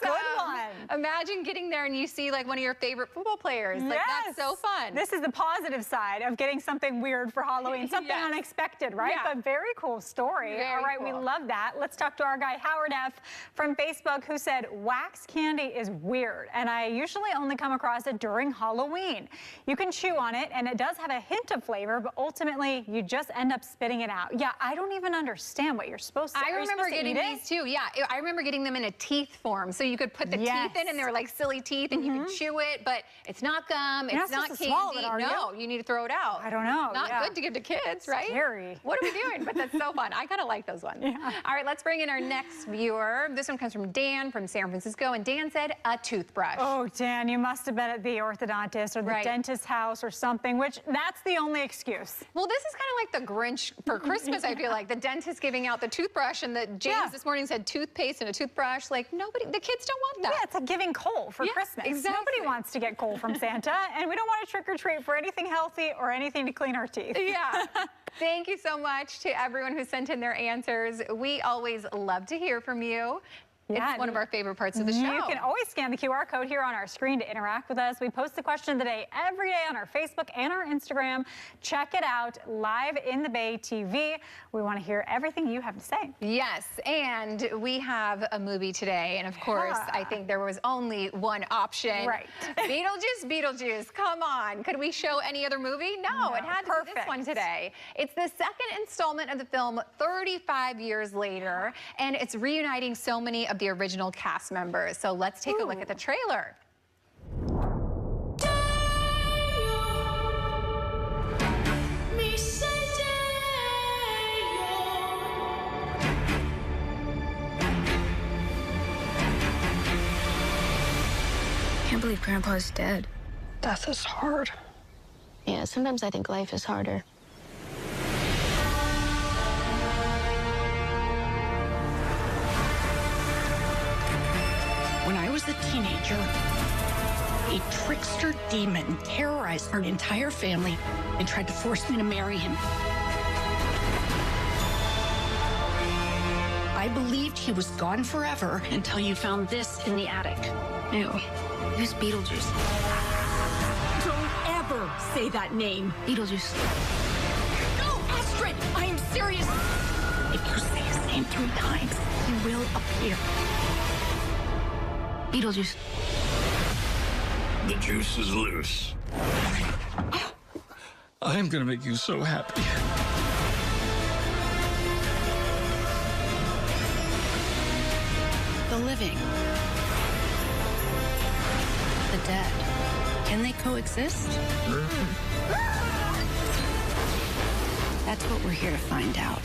[SPEAKER 1] a good one.
[SPEAKER 2] Imagine getting there and you see like one of your favorite football players. Like, that's so fun.
[SPEAKER 1] This is the positive side of getting something weird for Halloween, something unexpected, right?
[SPEAKER 2] Yeah.
[SPEAKER 1] But very cool story. All right, we love that. Let's talk to our guy Howard F. from Facebook, who said, wax candy is weird, and I usually only come across it during Halloween. You can chew on it, and it does have a hint of flavor, but ultimately, you just end up spitting it out. Yeah, I don't even understand what you're supposed to.
[SPEAKER 2] I remember getting these too. Yeah, I remember getting them in a teeth form, so you could put the teeth in, and they were like silly teeth, and you could chew it, but it's not gum, it's not candy. No, you need to throw it out.
[SPEAKER 1] I don't know.
[SPEAKER 2] Not good to give to kids, right?
[SPEAKER 1] Scary.
[SPEAKER 2] What are we doing? But that's so fun. I kind of like those ones. All right, let's bring in our next viewer. This one comes from Dan from San Francisco, and Dan said a toothbrush.
[SPEAKER 1] Oh, Dan, you must have been at the orthodontist or the dentist's house or something, which that's the only excuse.
[SPEAKER 2] Well, this is kind of like the Grinch for Christmas, I feel like. The dentist giving out the toothbrush, and James this morning said toothpaste and a toothbrush. Like, the kids don't want that.
[SPEAKER 1] Yeah, it's like giving coal for Christmas.
[SPEAKER 2] Exactly.
[SPEAKER 1] Nobody wants to get coal from Santa, and we don't want to trick or treat for anything healthy or anything to clean our teeth.
[SPEAKER 2] Yeah. Thank you so much to everyone who sent in their answers. We always love to hear from you.
[SPEAKER 1] Yeah,
[SPEAKER 2] it's one of our favorite parts of the show.
[SPEAKER 1] You can always scan the QR code here on our screen to interact with us. We post the question of the day every day on our Facebook and our Instagram. Check it out, Live in the Bay TV. We want to hear everything you have to say.
[SPEAKER 2] Yes, and we have a movie today, and of course, I think there was only one option.
[SPEAKER 1] Right.
[SPEAKER 2] Beetlejuice, come on. Could we show any other movie? No, it had to be this one today. It's the second installment of the film 35 years later, and it's reuniting so many of the original cast members. So let's take a look at the trailer.
[SPEAKER 16] Can't believe Grandpa's dead.
[SPEAKER 20] Death is hard.
[SPEAKER 16] Yeah, sometimes I think life is harder.
[SPEAKER 21] When I was a teenager, a trickster demon terrorized our entire family and tried to force me to marry him. I believed he was gone forever until you found this in the attic.
[SPEAKER 16] Ew. Who's Beetlejuice?
[SPEAKER 21] Don't ever say that name.
[SPEAKER 16] Beetlejuice.
[SPEAKER 21] No, Astrid! I am serious. If you say his name 3 times, he will appear.
[SPEAKER 16] Beetlejuice.
[SPEAKER 22] The juice is loose. I am gonna make you so happy.
[SPEAKER 21] The living. The dead. Can they coexist? That's what we're here to find out.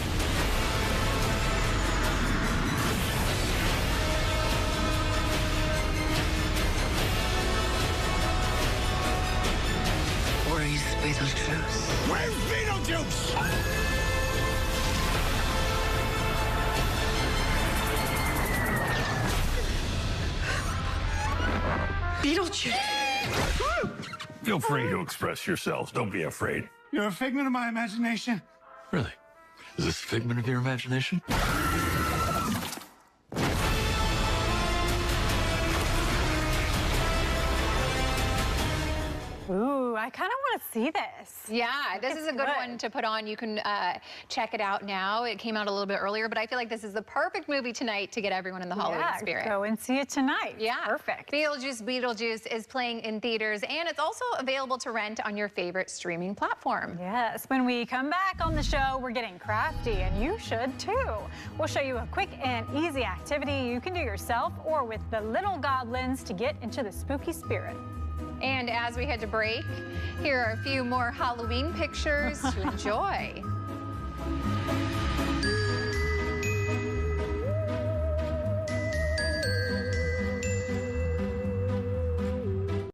[SPEAKER 16] Where's Beetlejuice?
[SPEAKER 22] Where's Beetlejuice?
[SPEAKER 21] Beetlejuice!
[SPEAKER 22] Feel free to express yourselves. Don't be afraid.
[SPEAKER 23] You're a figment of my imagination.
[SPEAKER 22] Really? Is this a figment of your imagination?
[SPEAKER 1] Ooh, I kind of want to see this.
[SPEAKER 2] Yeah, this is a good one to put on. You can check it out now. It came out a little bit earlier, but I feel like this is the perfect movie tonight to get everyone in the Halloween spirit.
[SPEAKER 1] Go and see it tonight.
[SPEAKER 2] Yeah.
[SPEAKER 1] Perfect.
[SPEAKER 2] Beetlejuice is playing in theaters, and it's also available to rent on your favorite streaming platform.
[SPEAKER 1] Yes, when we come back on the show, we're getting crafty, and you should too. We'll show you a quick and easy activity you can do yourself or with the little goblins to get into the spooky spirit.
[SPEAKER 2] And as we head to break, here are a few more Halloween pictures to enjoy.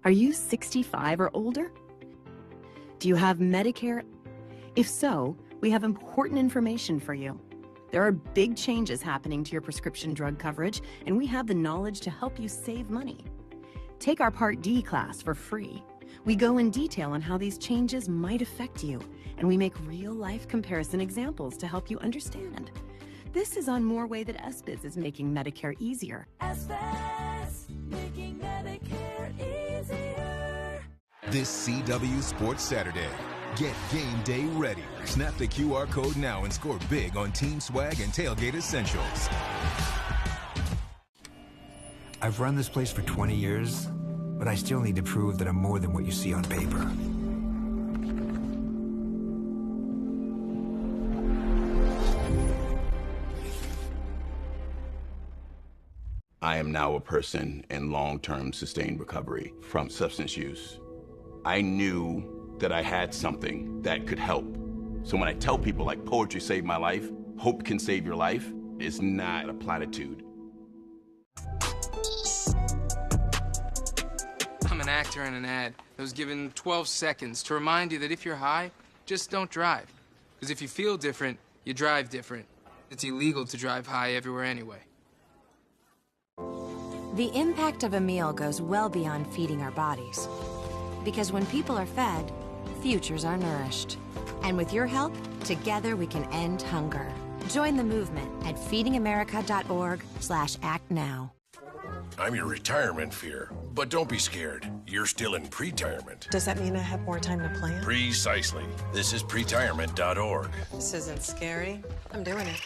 [SPEAKER 12] Are you 65 or older? Do you have Medicare? If so, we have important information for you. There are big changes happening to your prescription drug coverage, and we have the knowledge to help you save money. Take our Part D class for free. We go in detail on how these changes might affect you, and we make real-life comparison examples to help you understand. This is on more way that SBIZ is making Medicare easier.
[SPEAKER 13] SBIZ, making Medicare easier.
[SPEAKER 9] This CW Sports Saturday. Get game day ready. Snap the QR code now and score big on team swag and tailgate essentials.
[SPEAKER 6] I've run this place for 20 years, but I still need to prove that I'm more than what you see on paper.
[SPEAKER 3] I am now a person in long-term sustained recovery from substance use. I knew that I had something that could help. So when I tell people like poetry saved my life, hope can save your life, it's not a platitude.
[SPEAKER 8] I'm an actor in an ad that was given 12 seconds to remind you that if you're high, just don't drive. Because if you feel different, you drive different. It's illegal to drive high everywhere anyway.
[SPEAKER 14] The impact of a meal goes well beyond feeding our bodies. Because when people are fed, futures are nourished. And with your help, together we can end hunger. Join the movement at feedingamerica.org/actnow.
[SPEAKER 4] I'm your retirement fear, but don't be scared. You're still in pre-retirement.
[SPEAKER 5] Does that mean I have more time to plan?
[SPEAKER 4] Precisely. This is pretirement.org.
[SPEAKER 5] This isn't scary. I'm doing it.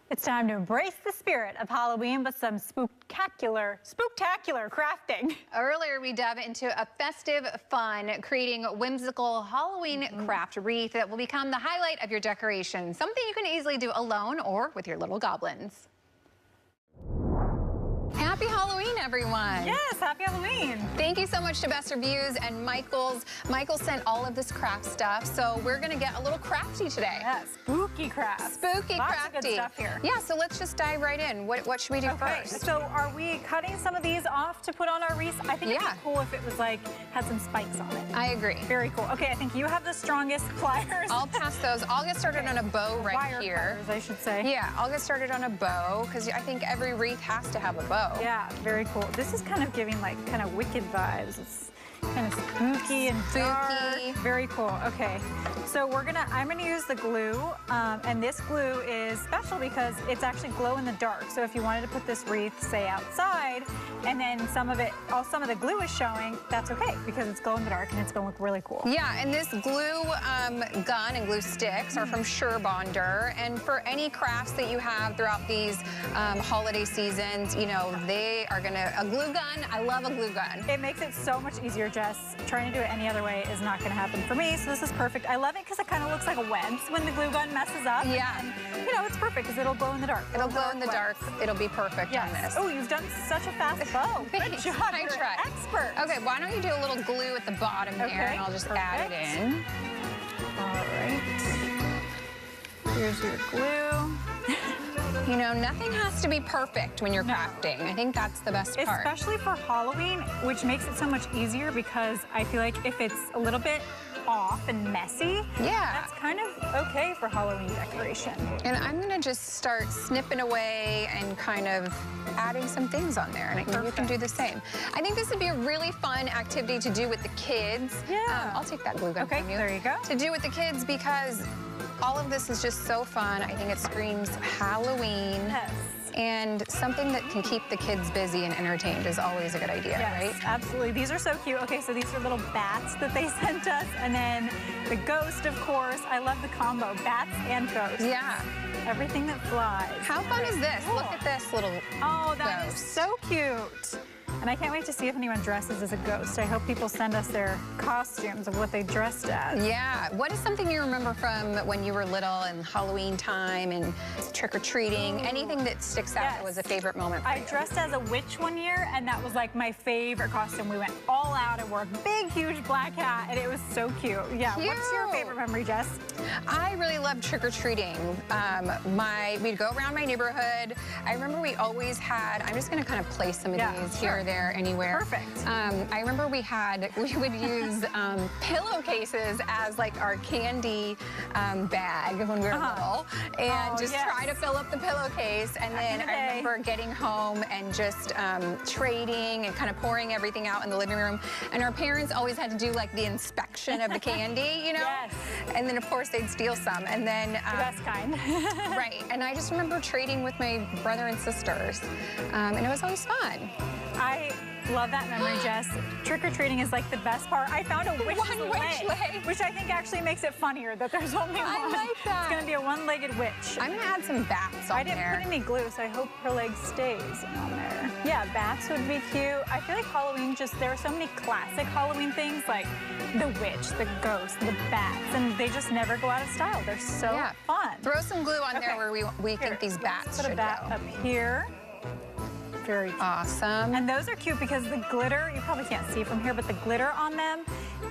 [SPEAKER 1] It's time to embrace the spirit of Halloween with some spooktacular crafting.
[SPEAKER 2] Earlier, we dove into a festive fun, creating a whimsical Halloween craft wreath that will become the highlight of your decoration. Something you can easily do alone or with your little goblins. Happy Halloween, everyone.
[SPEAKER 1] Yes, happy Halloween.
[SPEAKER 2] Thank you so much to Best Reviews and Michael's. Michael sent all of this craft stuff, so we're going to get a little crafty today.
[SPEAKER 1] Yeah, spooky craft.
[SPEAKER 2] Spooky
[SPEAKER 1] Lots
[SPEAKER 2] crafty.
[SPEAKER 1] of good stuff here.
[SPEAKER 2] Yeah, so let's just dive right in. What should we do first?
[SPEAKER 1] So are we cutting some of these off to put on our wreath? I think it'd be cool if it was like, had some spikes on it.
[SPEAKER 2] I agree.
[SPEAKER 1] Very cool. Okay, I think you have the strongest pliers.
[SPEAKER 2] I'll pass those. I'll get started on a bow right
[SPEAKER 1] Wire
[SPEAKER 2] here.
[SPEAKER 1] Pliers, I should say.
[SPEAKER 2] Yeah, I'll get started on a bow, because I think every wreath has to have a bow.
[SPEAKER 1] Yeah, very cool. This is kind of giving like kind of wicked vibes. It's kind of spooky and dark. Very cool. Okay, so I'm gonna use the glue, and this glue is special because it's actually glow in the dark. So if you wanted to put this wreath, say outside, and then some of the glue is showing, that's okay because it's glow in the dark and it's gonna look really cool.
[SPEAKER 2] Yeah, and this glue gun and glue sticks are from Surebonder, and for any crafts that you have throughout these holiday seasons, you know, they are a glue gun. I love a glue gun.
[SPEAKER 1] It makes it so much easier, Jess. Trying to do it any other way is not gonna happen for me, so this is perfect. I love it because it kind of looks like a web when the glue gun messes up.
[SPEAKER 2] Yeah.
[SPEAKER 1] And, you know, it's perfect because it'll glow in the dark.
[SPEAKER 2] It'll glow in the dark. It'll be perfect on this.
[SPEAKER 1] Oh, you've done such a fast bow. Good job.
[SPEAKER 2] I
[SPEAKER 1] You're
[SPEAKER 2] tried.
[SPEAKER 1] an expert.
[SPEAKER 2] Okay, why don't you do a little glue at the bottom here, and I'll just add it in.
[SPEAKER 1] All right. Here's your glue.
[SPEAKER 2] You know, nothing has to be perfect when you're crafting. I think that's the best part.
[SPEAKER 1] Especially for Halloween, which makes it so much easier because I feel like if it's a little bit off and messy, that's kind of okay for Halloween decoration.
[SPEAKER 2] And I'm gonna just start snipping away and kind of adding some things on there, and you can do the same. I think this would be a really fun activity to do with the kids.
[SPEAKER 1] Yeah.
[SPEAKER 2] I'll take that glue gun from you.
[SPEAKER 1] There you go.
[SPEAKER 2] To do with the kids because All of this is just so fun. I think it screams Halloween.
[SPEAKER 1] Yes.
[SPEAKER 2] And something that can keep the kids busy and entertained is always a good idea, right?
[SPEAKER 1] Yes, absolutely. These are so cute. Okay, so these are little bats that they sent us. And then the ghost, of course. I love the combo, bats and ghosts.
[SPEAKER 2] Yeah.
[SPEAKER 1] Everything that flies.
[SPEAKER 2] How fun is this?
[SPEAKER 1] Cool.
[SPEAKER 2] Look at this little
[SPEAKER 1] Oh, that is
[SPEAKER 2] ghost.
[SPEAKER 1] so cute. And I can't wait to see if anyone dresses as a ghost. I hope people send us their costumes of what they dressed as.
[SPEAKER 2] Yeah. What is something you remember from when you were little and Halloween time and trick-or-treating? Anything that sticks out that was a favorite moment for
[SPEAKER 1] I
[SPEAKER 2] you?
[SPEAKER 1] dressed as a witch one year, and that was like my favorite costume. We went all out. I wore a big, huge black hat, and it was so cute. Yeah.
[SPEAKER 2] Cute.
[SPEAKER 1] What's your favorite memory, Jess?
[SPEAKER 2] I really loved trick-or-treating. We'd go around my neighborhood. I remember we always had, I'm just gonna kind of place some of these here or there, anywhere.
[SPEAKER 1] Perfect.
[SPEAKER 2] I remember we would use pillowcases as like our candy bag when we were little, and just try to fill up the pillowcase. And then I remember getting home and just trading and kind of pouring everything out in the living room. And our parents always had to do like the inspection of the candy, you know?
[SPEAKER 1] Yes.
[SPEAKER 2] And then of course they'd steal some. And then
[SPEAKER 1] The best kind.
[SPEAKER 2] right. And I just remember trading with my brother and sisters, and it was always fun.
[SPEAKER 1] I love that memory, Jess. Trick-or-treating is like the best part. I found a witch's leg, which I think actually makes it funnier that there's only one.
[SPEAKER 2] I like that.
[SPEAKER 1] It's going to be a one-legged witch.
[SPEAKER 2] I'm going to add some bats on
[SPEAKER 1] I didn't
[SPEAKER 2] there.
[SPEAKER 1] put any glue, so I hope her leg stays on there. Yeah, bats would be cute. I feel like Halloween there are so many classic Halloween things like the witch, the ghost, the bats, and they just never go out of style. They're so fun.
[SPEAKER 2] Throw some glue on there where we think these bats
[SPEAKER 1] Put
[SPEAKER 2] should
[SPEAKER 1] a bat
[SPEAKER 2] go.
[SPEAKER 1] up here. Very cute.
[SPEAKER 2] Awesome.
[SPEAKER 1] And those are cute because the glitter, you probably can't see from here, but the glitter on them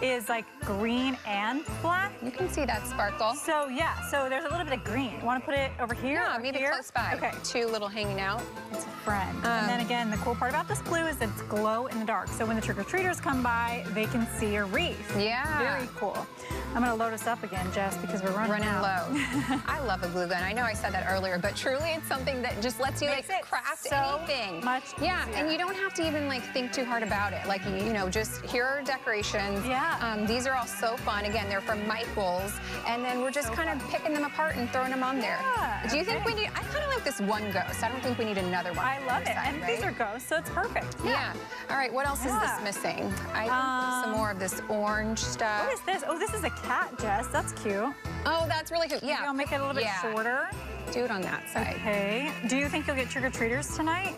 [SPEAKER 1] is like green and black.
[SPEAKER 2] You can see that sparkle.
[SPEAKER 1] So yeah, so there's a little bit of green. You want to put it over here?
[SPEAKER 2] Yeah,
[SPEAKER 1] or
[SPEAKER 2] maybe
[SPEAKER 1] here?
[SPEAKER 2] close by.
[SPEAKER 1] Okay.
[SPEAKER 2] Two little hanging out.
[SPEAKER 1] It's a friend. And then again, the cool part about this glue is that it's glow in the dark. So when the trick-or-treaters come by, they can see your wreath.
[SPEAKER 2] Yeah.
[SPEAKER 1] Very cool. I'm going to load us up again, Jess, because we're running out.
[SPEAKER 2] low. I love a glue gun. I know I said that earlier, but truly it's something that just lets you
[SPEAKER 1] Makes
[SPEAKER 2] like
[SPEAKER 1] it
[SPEAKER 2] craft
[SPEAKER 1] so
[SPEAKER 2] anything.
[SPEAKER 1] much
[SPEAKER 2] Yeah,
[SPEAKER 1] easier.
[SPEAKER 2] and you don't have to even like think too hard about it. Like, you know, just here are decorations.
[SPEAKER 1] Yeah.
[SPEAKER 2] These are all so fun. Again, they're from Michael's, and then we're just kind of picking them apart and throwing them on there.
[SPEAKER 1] Yeah,
[SPEAKER 2] Do you think we need, I kind of like this one ghost. I don't think we need another one.
[SPEAKER 1] I love it.
[SPEAKER 2] Side,
[SPEAKER 1] And
[SPEAKER 2] right?
[SPEAKER 1] these are ghosts, so it's perfect.
[SPEAKER 2] Yeah. All right, what else is this missing? I think some more of this orange stuff.
[SPEAKER 1] What is this? Oh, this is a cat, Jess. That's cute.
[SPEAKER 2] Oh, that's really cute. Yeah.
[SPEAKER 1] Maybe I'll make it a little bit shorter.
[SPEAKER 2] Do it on that side.
[SPEAKER 1] Okay. Do you think you'll get trick-or-treaters tonight?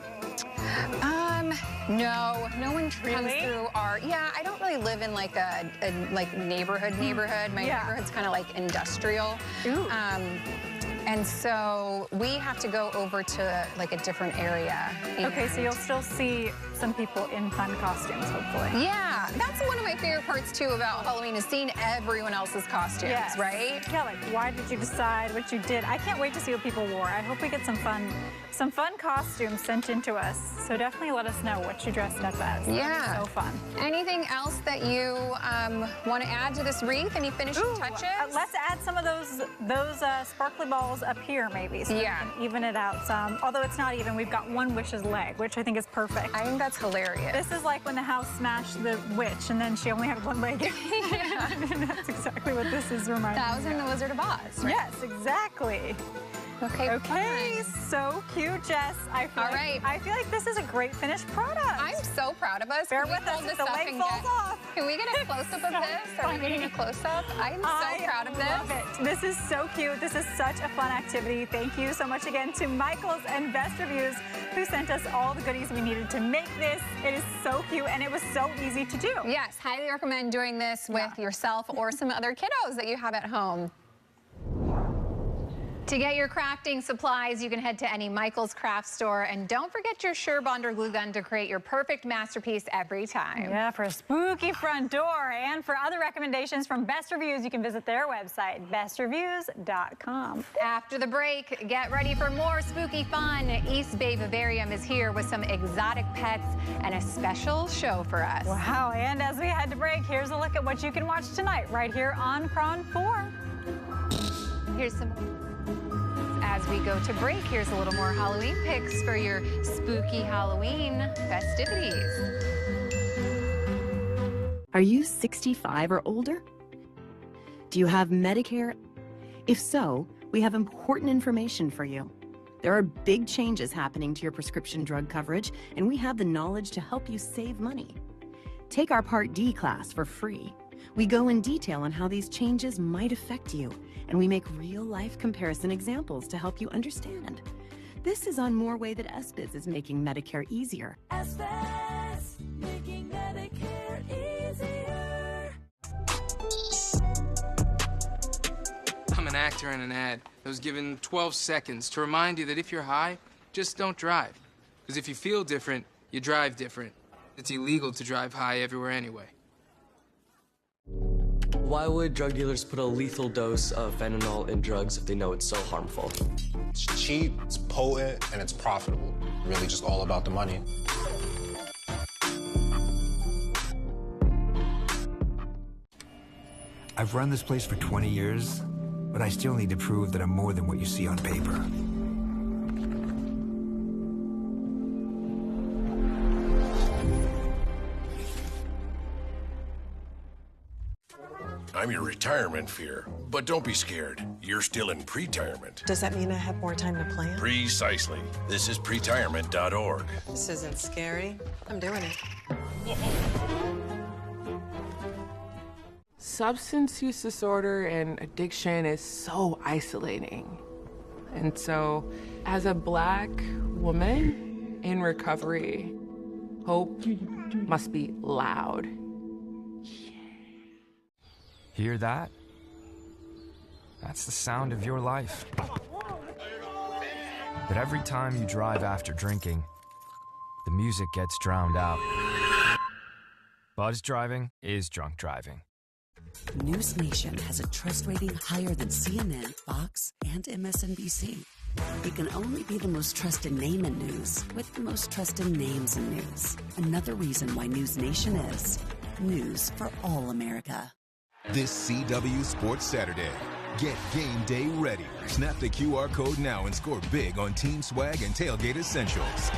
[SPEAKER 2] No, no one comes
[SPEAKER 1] Really?
[SPEAKER 2] through our, I don't really live in like a neighborhood. My neighborhood's kind of like industrial.
[SPEAKER 1] Ooh.
[SPEAKER 2] And so we have to go over to like a different area.
[SPEAKER 1] Okay, so
[SPEAKER 2] and-
[SPEAKER 1] you'll still see some people in fun costumes, hopefully.
[SPEAKER 2] Yeah, that's one of my favorite parts too about Halloween is seeing everyone else's costumes,
[SPEAKER 1] Yes.
[SPEAKER 2] right?
[SPEAKER 1] Yeah, like why did you decide what you did? I can't wait to see what people wore. I hope we get some fun costumes sent in to us. So definitely let us know what you dressed up as.
[SPEAKER 2] Yeah.
[SPEAKER 1] That'd be so fun.
[SPEAKER 2] Anything else that you want to add to this wreath? Any finishing touches?
[SPEAKER 1] Let's add some of those sparkly balls up here maybe. So we can even it out some. Although it's not even, we've got one witch's leg, which I think is perfect.
[SPEAKER 2] I think that's hilarious.
[SPEAKER 1] This is like when the house smashed the witch and then she only had one leg. That's exactly what this is reminding
[SPEAKER 2] That was
[SPEAKER 1] me
[SPEAKER 2] in
[SPEAKER 1] of.
[SPEAKER 2] The Wizard of Oz, right?
[SPEAKER 1] Yes, exactly.
[SPEAKER 2] Okay,
[SPEAKER 1] so cute, Jess. I feel like this is a great finished product.
[SPEAKER 2] I'm so proud of us.
[SPEAKER 1] Bear
[SPEAKER 2] Can we
[SPEAKER 1] with us
[SPEAKER 2] hold
[SPEAKER 1] if
[SPEAKER 2] this
[SPEAKER 1] the
[SPEAKER 2] up
[SPEAKER 1] leg
[SPEAKER 2] and
[SPEAKER 1] falls
[SPEAKER 2] get-
[SPEAKER 1] off.
[SPEAKER 2] Can we get a close-up of this? Are we getting a close-up? I'm so proud of this.
[SPEAKER 1] I love it. This is so cute. This is such a fun activity. Thank you so much again to Michael's and Best Reviews who sent us all the goodies we needed to make this. It is so cute and it was so easy to do.
[SPEAKER 2] Yes, highly recommend doing this with yourself or some other kiddos that you have at home. To get your crafting supplies, you can head to any Michael's craft store. And don't forget your SureBonder glue gun to create your perfect masterpiece every time.
[SPEAKER 1] Yeah, for a spooky front door. And for other recommendations from Best Reviews, you can visit their website, bestreviews.com.
[SPEAKER 2] After the break, get ready for more spooky fun. East Bay Vivarium is here with some exotic pets and a special show for us.
[SPEAKER 1] Wow, and as we head to break, here's a look at what you can watch tonight right here on KRON4.
[SPEAKER 2] Here's some. As we go to break, here's a little more Halloween picks for your spooky Halloween festivities.
[SPEAKER 12] Are you 65 or older? Do you have Medicare? If so, we have important information for you. There are big changes happening to your prescription drug coverage, and we have the knowledge to help you save money. Take our Part D class for free. We go in detail on how these changes might affect you, and we make real-life comparison examples to help you understand. This is on more way that SBIZ is making Medicare easier.
[SPEAKER 13] SBIZ, making Medicare easier.
[SPEAKER 8] I'm an actor in an ad that was given 12 seconds to remind you that if you're high, just don't drive. Because if you feel different, you drive different. It's illegal to drive high everywhere anyway.
[SPEAKER 15] Why would drug dealers put a lethal dose of fentanyl in drugs if they know it's so harmful?
[SPEAKER 7] It's cheap, it's potent, and it's profitable. Really just all about the money.
[SPEAKER 6] I've run this place for 20 years, but I still need to prove that I'm more than what you see on paper.
[SPEAKER 4] I'm your retirement fear, but don't be scared. You're still in pre-retirement.
[SPEAKER 5] Does that mean I have more time to plan?
[SPEAKER 4] Precisely. This is pretirement.org.
[SPEAKER 5] This isn't scary. I'm doing it.
[SPEAKER 11] Substance use disorder and addiction is so isolating. And so, as a Black woman in recovery, hope must be loud.
[SPEAKER 17] Hear that? That's the sound of your life. But every time you drive after drinking, the music gets drowned out. Buzz driving is drunk driving.
[SPEAKER 20] News Nation has a trust rating higher than CNN, Fox, and MSNBC. It can only be the most trusted name in news with the most trusted names in news. Another reason why News Nation is news for all America.
[SPEAKER 9] This CW Sports Saturday. Get game day ready. Snap the QR code now and score big on team swag and tailgate essentials.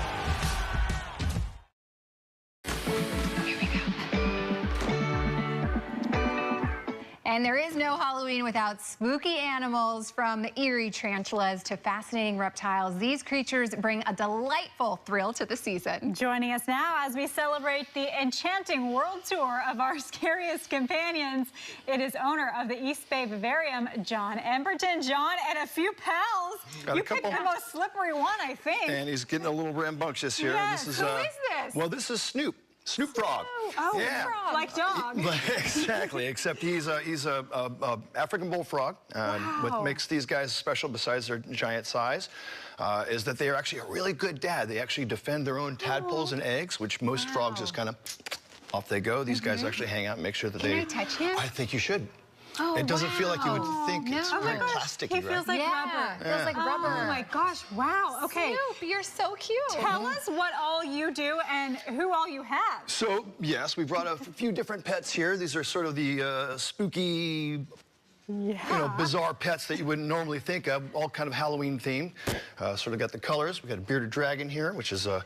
[SPEAKER 2] And there is no Halloween without spooky animals, from the eerie tarantulas to fascinating reptiles. These creatures bring a delightful thrill to the season.
[SPEAKER 1] Joining us now as we celebrate the enchanting world tour of our scariest companions, it is owner of the East Bay Vivarium, John Emberton. John, and a few pals.
[SPEAKER 24] Got
[SPEAKER 1] you
[SPEAKER 24] a couple.
[SPEAKER 1] picked the most slippery one, I think.
[SPEAKER 24] And he's getting a little rambunctious here.
[SPEAKER 1] Yes.
[SPEAKER 24] This is,
[SPEAKER 1] Who is this?
[SPEAKER 24] Well, this is Snoop. Snoop Frog.
[SPEAKER 1] Oh,
[SPEAKER 24] yeah.
[SPEAKER 1] frog. Like dog.
[SPEAKER 24] Exactly, except he's a African bullfrog.
[SPEAKER 1] Wow.
[SPEAKER 24] What makes these guys special, besides their giant size, is that they are actually a really good dad. They actually defend their own tadpoles and eggs, which most frogs just kind of off they go. These guys actually hang out and make sure that
[SPEAKER 2] Can I touch him?
[SPEAKER 24] I think you should.
[SPEAKER 2] Oh,
[SPEAKER 24] it doesn't feel like you would think.
[SPEAKER 2] No.
[SPEAKER 24] It's very plasticky,
[SPEAKER 1] He
[SPEAKER 24] right?
[SPEAKER 1] feels like rubber.
[SPEAKER 2] Feels like rubber.
[SPEAKER 1] Oh my gosh, wow. Okay.
[SPEAKER 2] Snoop, you're so cute.
[SPEAKER 1] Tell us what all you do and who all you have.
[SPEAKER 24] So, yes, we brought a few different pets here. These are sort of the spooky, bizarre pets that you wouldn't normally think of, all kind of Halloween themed. Sort of got the colors. We got a bearded dragon here, which is a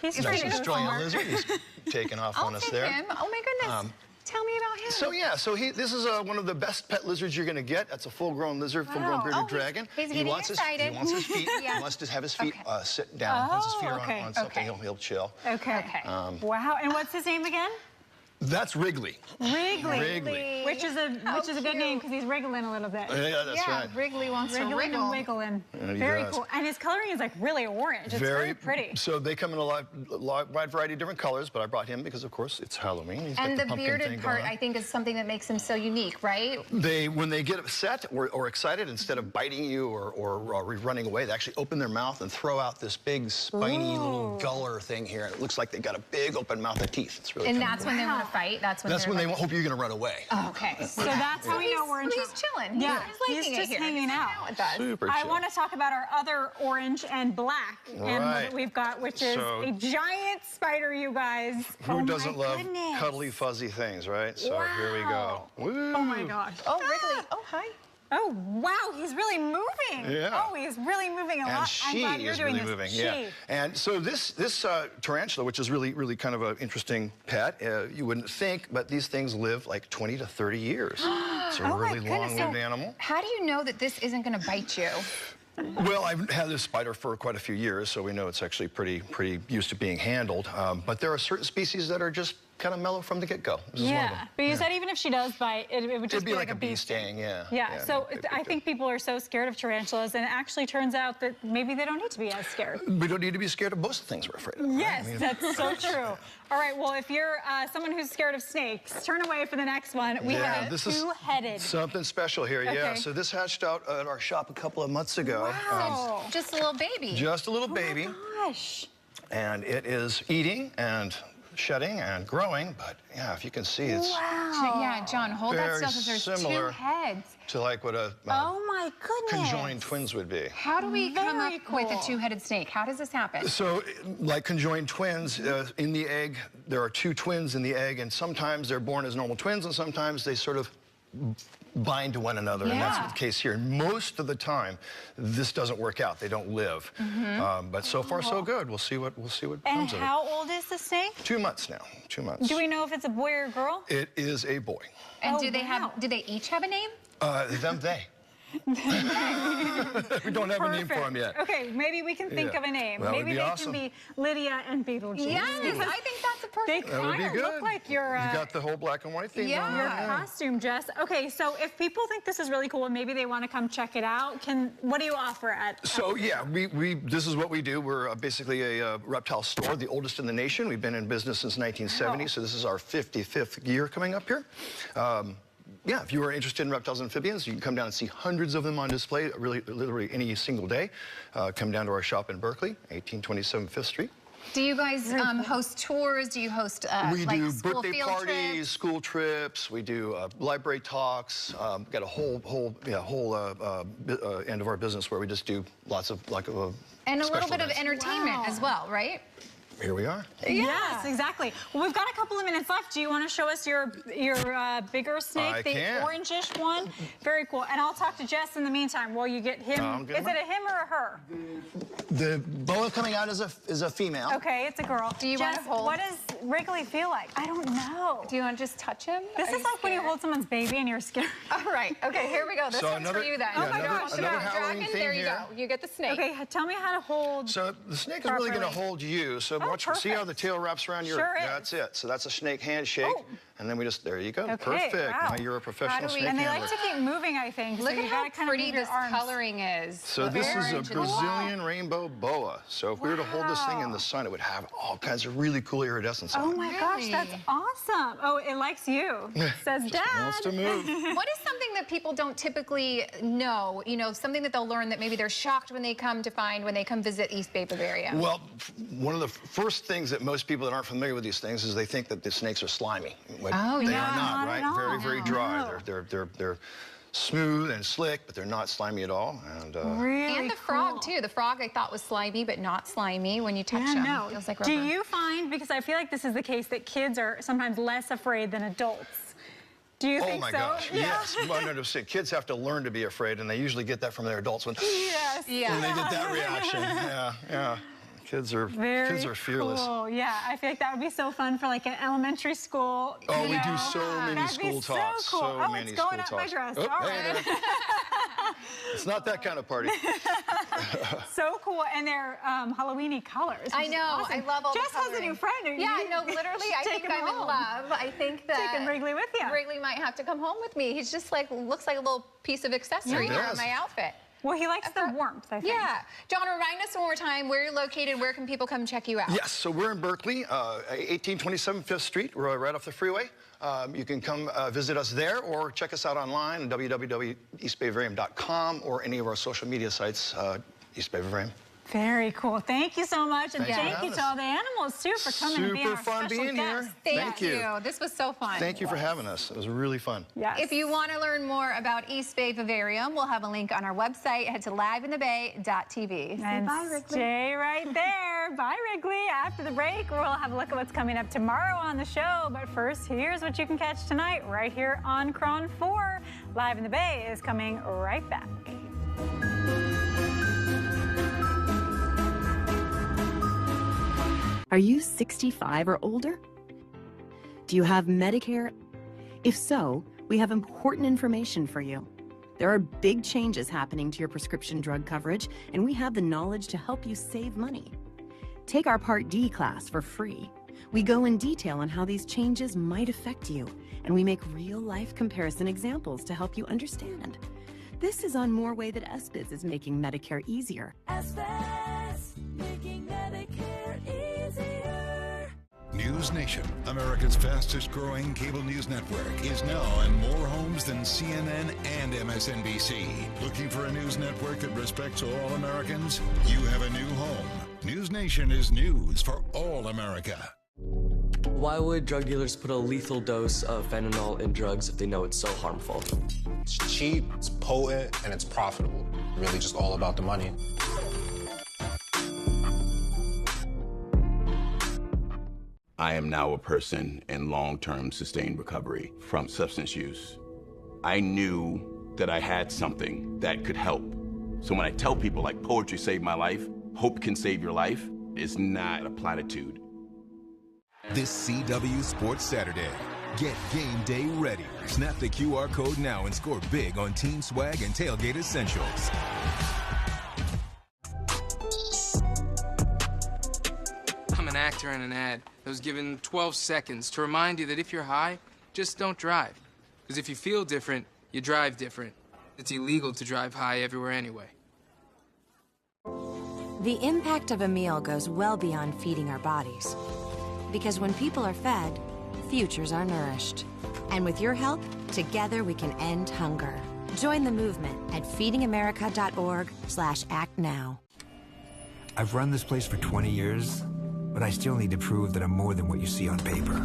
[SPEAKER 1] He's
[SPEAKER 24] nice
[SPEAKER 1] pretty
[SPEAKER 24] Australian lizard. He's taking off on us there.
[SPEAKER 2] Him. Oh my goodness. Tell me about him.
[SPEAKER 24] So yeah, this is one of the best pet lizards you're going to get. That's a full-grown lizard, full-grown bearded dragon.
[SPEAKER 2] He's getting excited.
[SPEAKER 24] He wants his feet.
[SPEAKER 2] Yeah.
[SPEAKER 24] He wants to have his feet sit down. Once his feet are on something, he'll chill.
[SPEAKER 1] Okay. Wow. And what's his name again?
[SPEAKER 24] That's Wrigley.
[SPEAKER 1] Wrigley. Which is a good name because he's wriggling a little bit.
[SPEAKER 24] Yeah, that's right.
[SPEAKER 2] Wrigley wants to wriggle.
[SPEAKER 1] And wiggling.
[SPEAKER 24] Yeah,
[SPEAKER 1] Very cool. And his coloring is like really orange. It's very pretty.
[SPEAKER 24] So they come in a wide variety of different colors, but I brought him because, of course, it's Halloween. He's
[SPEAKER 2] And
[SPEAKER 24] got
[SPEAKER 2] the
[SPEAKER 24] pumpkin
[SPEAKER 2] bearded
[SPEAKER 24] thing
[SPEAKER 2] part,
[SPEAKER 24] going on.
[SPEAKER 2] I think, is something that makes him so unique, right?
[SPEAKER 24] When they get upset or excited, instead of biting you or running away, they actually open their mouth and throw out this big spiny little guller thing here. And it looks like they've got a big open mouth of teeth. It's really
[SPEAKER 2] And
[SPEAKER 24] kind
[SPEAKER 2] that's when they want to fight. That's when
[SPEAKER 24] they hope you're going to run away.
[SPEAKER 2] Oh, okay.
[SPEAKER 1] So that's how we know we're in trouble.
[SPEAKER 2] He's chilling.
[SPEAKER 1] Yeah,
[SPEAKER 2] he's
[SPEAKER 1] just hanging out
[SPEAKER 2] with us.
[SPEAKER 24] Super
[SPEAKER 1] I
[SPEAKER 24] chill.
[SPEAKER 1] want to talk about our other orange and black animal that we've got, which is a giant spider, you guys.
[SPEAKER 24] Who doesn't love cuddly, fuzzy things, right? So here we go. Woo.
[SPEAKER 1] Oh my gosh.
[SPEAKER 2] Oh, Wrigley. Oh, hi.
[SPEAKER 1] Oh, wow, he's really moving.
[SPEAKER 24] Yeah.
[SPEAKER 1] Oh, he's really moving a lot.
[SPEAKER 24] And she
[SPEAKER 1] I'm glad you're
[SPEAKER 24] is
[SPEAKER 1] doing
[SPEAKER 24] really
[SPEAKER 1] this.
[SPEAKER 24] moving,
[SPEAKER 1] She.
[SPEAKER 24] yeah. And so this tarantula, which is really kind of an interesting pet, you wouldn't think, but these things live like 20 to 30 years. It's a really long-lived animal.
[SPEAKER 2] How do you know that this isn't going to bite you?
[SPEAKER 24] Well, I've had this spider for quite a few years, so we know it's actually pretty used to being handled. But there are certain species that are just kind of mellow from the get-go.
[SPEAKER 1] Yeah, but you said even if she does bite, it would just
[SPEAKER 24] It'd be like a bee sting, yeah.
[SPEAKER 1] Yeah, so I think people are so scared of tarantulas, and it actually turns out that maybe they don't need to be as scared.
[SPEAKER 24] We don't need to be scared of most of the things we're afraid of.
[SPEAKER 1] Yes,
[SPEAKER 24] right?
[SPEAKER 1] that's so true. All right, well, if you're someone who's scared of snakes, turn away for the next one. We have a two-headed.
[SPEAKER 24] Something special here, yeah.
[SPEAKER 1] Okay.
[SPEAKER 24] So this hatched out at our shop a couple of months ago.
[SPEAKER 2] Wow, just a little baby.
[SPEAKER 24] Just a little baby.
[SPEAKER 1] Gosh.
[SPEAKER 24] And it is eating and shedding and growing, but yeah, if you can see, it's
[SPEAKER 2] Yeah, John, hold that
[SPEAKER 24] very
[SPEAKER 2] still because there's
[SPEAKER 24] similar
[SPEAKER 2] two heads.
[SPEAKER 24] to like what a
[SPEAKER 1] Oh my goodness.
[SPEAKER 24] conjoined twins would be.
[SPEAKER 2] How do we come up with a
[SPEAKER 1] cool.
[SPEAKER 2] two-headed snake? How does this happen?
[SPEAKER 24] So, like conjoined twins, in the egg, there are two twins in the egg, and sometimes they're born as normal twins, and sometimes they sort of bind to one another, and that's the case here. Most of the time, this doesn't work out. They don't live. But so far, so good. We'll see what comes
[SPEAKER 1] And
[SPEAKER 24] of it.
[SPEAKER 1] how old is the snake?
[SPEAKER 24] 2 months now. 2 months.
[SPEAKER 1] Do we know if it's a boy or a girl?
[SPEAKER 24] It is a boy.
[SPEAKER 2] And do they each have a name?
[SPEAKER 24] They. We don't have a name for him yet.
[SPEAKER 1] Okay, maybe we can think of a name.
[SPEAKER 24] That would
[SPEAKER 1] Maybe
[SPEAKER 24] be
[SPEAKER 1] they
[SPEAKER 24] awesome.
[SPEAKER 1] can be Lydia and Beetlejuice.
[SPEAKER 2] Yes, I think that's a perfect
[SPEAKER 24] That would be
[SPEAKER 1] They
[SPEAKER 24] good.
[SPEAKER 1] look like your
[SPEAKER 24] You got the whole black and white theme on
[SPEAKER 1] your
[SPEAKER 24] there.
[SPEAKER 1] costume, Jess. Okay, so if people think this is really cool and maybe they want to come check it out, what do you offer at?
[SPEAKER 24] So yeah, this is what we do. We're basically a reptile store, the oldest in the nation. We've been in business since 1970, so this is our 55th year coming up here. Yeah, if you are interested in reptiles and amphibians, you can come down and see hundreds of them on display, literally any single day. Come down to our shop in Berkeley, 1827 5th Street.
[SPEAKER 2] Do you guys host tours? Do you host
[SPEAKER 24] We
[SPEAKER 2] like
[SPEAKER 24] do
[SPEAKER 2] school
[SPEAKER 24] birthday
[SPEAKER 2] field
[SPEAKER 24] parties,
[SPEAKER 2] trips?
[SPEAKER 24] school trips. We do library talks. Got a whole end of our business where we just do lots of
[SPEAKER 2] And a little
[SPEAKER 24] special
[SPEAKER 2] bit of
[SPEAKER 24] events.
[SPEAKER 2] entertainment as well, right?
[SPEAKER 24] Here we are.
[SPEAKER 1] Yes, exactly. Well, we've got a couple of minutes left. Do you want to show us your bigger snake,
[SPEAKER 24] I
[SPEAKER 1] the
[SPEAKER 24] can.
[SPEAKER 1] orangish one? Very cool. And I'll talk to Jess in the meantime while you get him. Is it a him or a her?
[SPEAKER 24] The boa coming out is a female.
[SPEAKER 1] Okay, it's a girl.
[SPEAKER 2] Do you want
[SPEAKER 1] Jess,
[SPEAKER 2] to hold?
[SPEAKER 1] what does Wrigley feel like? I don't know.
[SPEAKER 2] Do you want to just touch him?
[SPEAKER 1] This is like when you hold someone's baby and you're scared.
[SPEAKER 2] All right. Okay, here we go. This
[SPEAKER 24] So
[SPEAKER 2] one's
[SPEAKER 24] another-
[SPEAKER 2] for you then.
[SPEAKER 24] yeah,
[SPEAKER 2] Oh my
[SPEAKER 24] another-
[SPEAKER 2] gosh.
[SPEAKER 24] another Halloween
[SPEAKER 2] Dragon,
[SPEAKER 24] theme
[SPEAKER 2] there you
[SPEAKER 24] here.
[SPEAKER 2] go. You get the snake.
[SPEAKER 1] Okay, tell me how to hold.
[SPEAKER 24] So the snake is really going to
[SPEAKER 1] properly.
[SPEAKER 24] hold you. So watch, see how the tail wraps around your.
[SPEAKER 1] Sure is.
[SPEAKER 24] That's it. So that's a snake handshake, and then we just there you go.
[SPEAKER 1] Okay,
[SPEAKER 24] Perfect.
[SPEAKER 1] wow.
[SPEAKER 24] Now you're a professional snake
[SPEAKER 1] And they
[SPEAKER 24] handler.
[SPEAKER 1] like to keep moving, I think.
[SPEAKER 2] Look
[SPEAKER 1] so
[SPEAKER 2] at
[SPEAKER 1] you
[SPEAKER 2] how
[SPEAKER 1] gotta kind
[SPEAKER 2] pretty
[SPEAKER 1] of move
[SPEAKER 2] this
[SPEAKER 1] your arms.
[SPEAKER 2] coloring is.
[SPEAKER 24] So this is a
[SPEAKER 2] Orange and
[SPEAKER 24] Brazilian rainbow boa. So if we were to hold this thing in the sun, it would have all kinds of really cool iridescence on
[SPEAKER 1] Oh
[SPEAKER 24] it.
[SPEAKER 1] my gosh, that's awesome. Oh, it likes you, says Dad.
[SPEAKER 24] wants to move.
[SPEAKER 2] What is something that people don't typically know? You know, something that they'll learn that maybe they're shocked when they come to find when they come visit East Bay Bavaria.
[SPEAKER 24] Well, one of the first things that most people that aren't familiar with these things is they think that the snakes are slimy.
[SPEAKER 2] Oh,
[SPEAKER 24] They
[SPEAKER 2] yeah.
[SPEAKER 24] are not,
[SPEAKER 1] Not
[SPEAKER 24] right?
[SPEAKER 1] at all.
[SPEAKER 24] Very, very dry.
[SPEAKER 1] No.
[SPEAKER 24] They're smooth and slick, but they're not slimy at all. And
[SPEAKER 1] Really
[SPEAKER 2] And the frog, too. The frog I thought was slimy, but not slimy when you touch
[SPEAKER 1] Yeah,
[SPEAKER 2] him.
[SPEAKER 1] no.
[SPEAKER 2] Feels like
[SPEAKER 1] Do
[SPEAKER 2] rubber.
[SPEAKER 1] you find, because I feel like this is the case, that kids are sometimes less afraid than adults? Do you
[SPEAKER 24] oh
[SPEAKER 1] think
[SPEAKER 24] my
[SPEAKER 1] so?
[SPEAKER 24] gosh,
[SPEAKER 1] Yeah.
[SPEAKER 24] yes. 100%. Kids have to learn to be afraid, and they usually get that from their adults when,
[SPEAKER 1] Yes.
[SPEAKER 24] when they get that reaction. Yeah. Kids are fearless.
[SPEAKER 1] Cool. Yeah, I feel like that would be so fun for like an elementary school.
[SPEAKER 24] Oh,
[SPEAKER 1] you
[SPEAKER 24] we do
[SPEAKER 1] know?
[SPEAKER 24] so many
[SPEAKER 1] That'd
[SPEAKER 24] school
[SPEAKER 1] be
[SPEAKER 24] talks.
[SPEAKER 1] So cool.
[SPEAKER 24] So
[SPEAKER 1] oh,
[SPEAKER 24] many
[SPEAKER 1] it's going
[SPEAKER 24] school
[SPEAKER 1] up my
[SPEAKER 24] talks.
[SPEAKER 1] dress.
[SPEAKER 24] Oh,
[SPEAKER 1] All
[SPEAKER 24] hey
[SPEAKER 1] right.
[SPEAKER 24] there. It's not that kind of party.
[SPEAKER 1] So cool, and they're Halloween-y colors.
[SPEAKER 2] I
[SPEAKER 1] which is
[SPEAKER 2] know.
[SPEAKER 1] awesome.
[SPEAKER 2] I love all
[SPEAKER 1] Jess
[SPEAKER 2] the
[SPEAKER 1] has a
[SPEAKER 2] coloring.
[SPEAKER 1] new friend.
[SPEAKER 2] Yeah, no, literally, I think I'm in love. I think that
[SPEAKER 1] Taking Wrigley with you.
[SPEAKER 2] Wrigley might have to come home with me. He's just like, looks like a little piece of accessory
[SPEAKER 24] He
[SPEAKER 2] here
[SPEAKER 24] does.
[SPEAKER 2] on my outfit.
[SPEAKER 1] Well, he likes the warmth, I think.
[SPEAKER 2] Yeah. John, remind us one more time where you're located. Where can people come check you out?
[SPEAKER 24] Yes, so we're in Berkeley, 1827 5th Street. We're right off the freeway. You can come visit us there or check us out online at www.eastbayvarium.com or any of our social media sites, East Bay Vivarium.
[SPEAKER 1] Very cool. Thank you so much. And
[SPEAKER 24] Thanks for
[SPEAKER 1] thank you
[SPEAKER 24] having
[SPEAKER 1] to all the animals, too, for coming and being
[SPEAKER 24] Super
[SPEAKER 1] our
[SPEAKER 24] fun
[SPEAKER 1] special
[SPEAKER 24] being
[SPEAKER 1] guests.
[SPEAKER 24] here. Thank you.
[SPEAKER 2] This was so fun.
[SPEAKER 24] Thank you for having us. It was really fun.
[SPEAKER 1] Yes.
[SPEAKER 2] If you want to learn more about East Bay Vivarium, we'll have a link on our website. Head to liveinthebay.tv.
[SPEAKER 1] And
[SPEAKER 2] bye, Wrigley.
[SPEAKER 1] stay right there. Bye, Wrigley. After the break, we'll have a look at what's coming up tomorrow on the show. But first, here's what you can catch tonight right here on KRON4. Live in the Bay is coming right back.
[SPEAKER 12] Are you 65 or older? Do you have Medicare? If so, we have important information for you. There are big changes happening to your prescription drug coverage, and we have the knowledge to help you save money. Take our Part D class for free. We go in detail on how these changes might affect you, and we make real-life comparison examples to help you understand. This is on more way that SBIZ is making Medicare easier.
[SPEAKER 13] SBIZ, making Medicare easier.
[SPEAKER 10] News Nation, America's fastest growing cable news network, is now in more homes than CNN and MSNBC. Looking for a news network that respects all Americans? You have a new home. News Nation is news for all America.
[SPEAKER 15] Why would drug dealers put a lethal dose of fentanyl in drugs if they know it's so harmful?
[SPEAKER 7] It's cheap, it's potent, and it's profitable. Really just all about the money.
[SPEAKER 3] I am now a person in long-term sustained recovery from substance use. I knew that I had something that could help. So when I tell people like poetry saved my life, hope can save your life, it's not a platitude.
[SPEAKER 9] This CW Sports Saturday. Get game day ready. Snap the QR code now and score big on Team Swag and Tailgate Essentials.
[SPEAKER 8] I'm an actor in an ad that was given 12 seconds to remind you that if you're high, just don't drive. Because if you feel different, you drive different. It's illegal to drive high everywhere anyway.
[SPEAKER 14] The impact of a meal goes well beyond feeding our bodies. Because when people are fed, futures are nourished. And with your help, together we can end hunger. Join the movement at feedingamerica.org/actnow.
[SPEAKER 6] I've run this place for 20 years, but I still need to prove that I'm more than what you see on paper.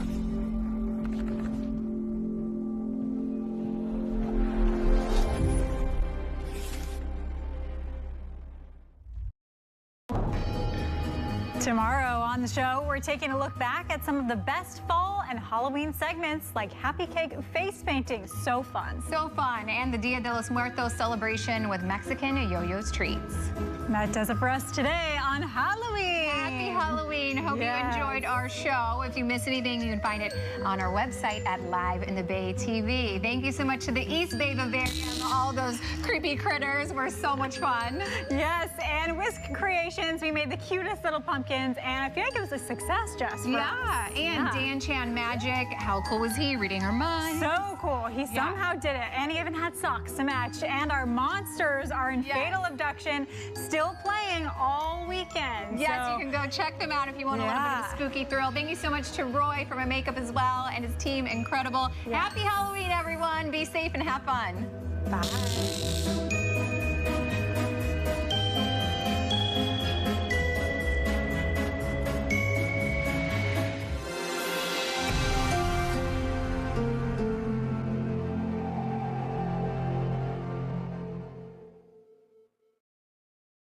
[SPEAKER 1] Tomorrow on the show, we're taking a look back at some of the best fall and Halloween segments like Happy Cake face painting. So fun.
[SPEAKER 2] So fun. And the Dia de los Muertos celebration with Mexican Yo-Yo's treats.
[SPEAKER 1] That does it for us today on Halloween.
[SPEAKER 2] Happy Halloween. Hope you enjoyed our show. If you miss anything, you can find it on our website at Live in the Bay TV. Thank you so much to the East Bay Vivarium. All those creepy critters were so much fun.
[SPEAKER 1] Yes, and Whisk Creations, we made the cutest little pumpkins, and I feel like it was a success, Jess.
[SPEAKER 2] And Dan Chan Magic, how cool was he reading our minds?
[SPEAKER 1] So cool. He somehow did it, and he even had socks to match. And our monsters are in Fatal Abduction, still playing all weekend.
[SPEAKER 2] Yes, you can go check them out if you want a little bit of a spooky thrill. Thank you so much to Roy for my makeup as well, and his team, incredible. Happy Halloween, everyone. Be safe and have fun.
[SPEAKER 1] Bye.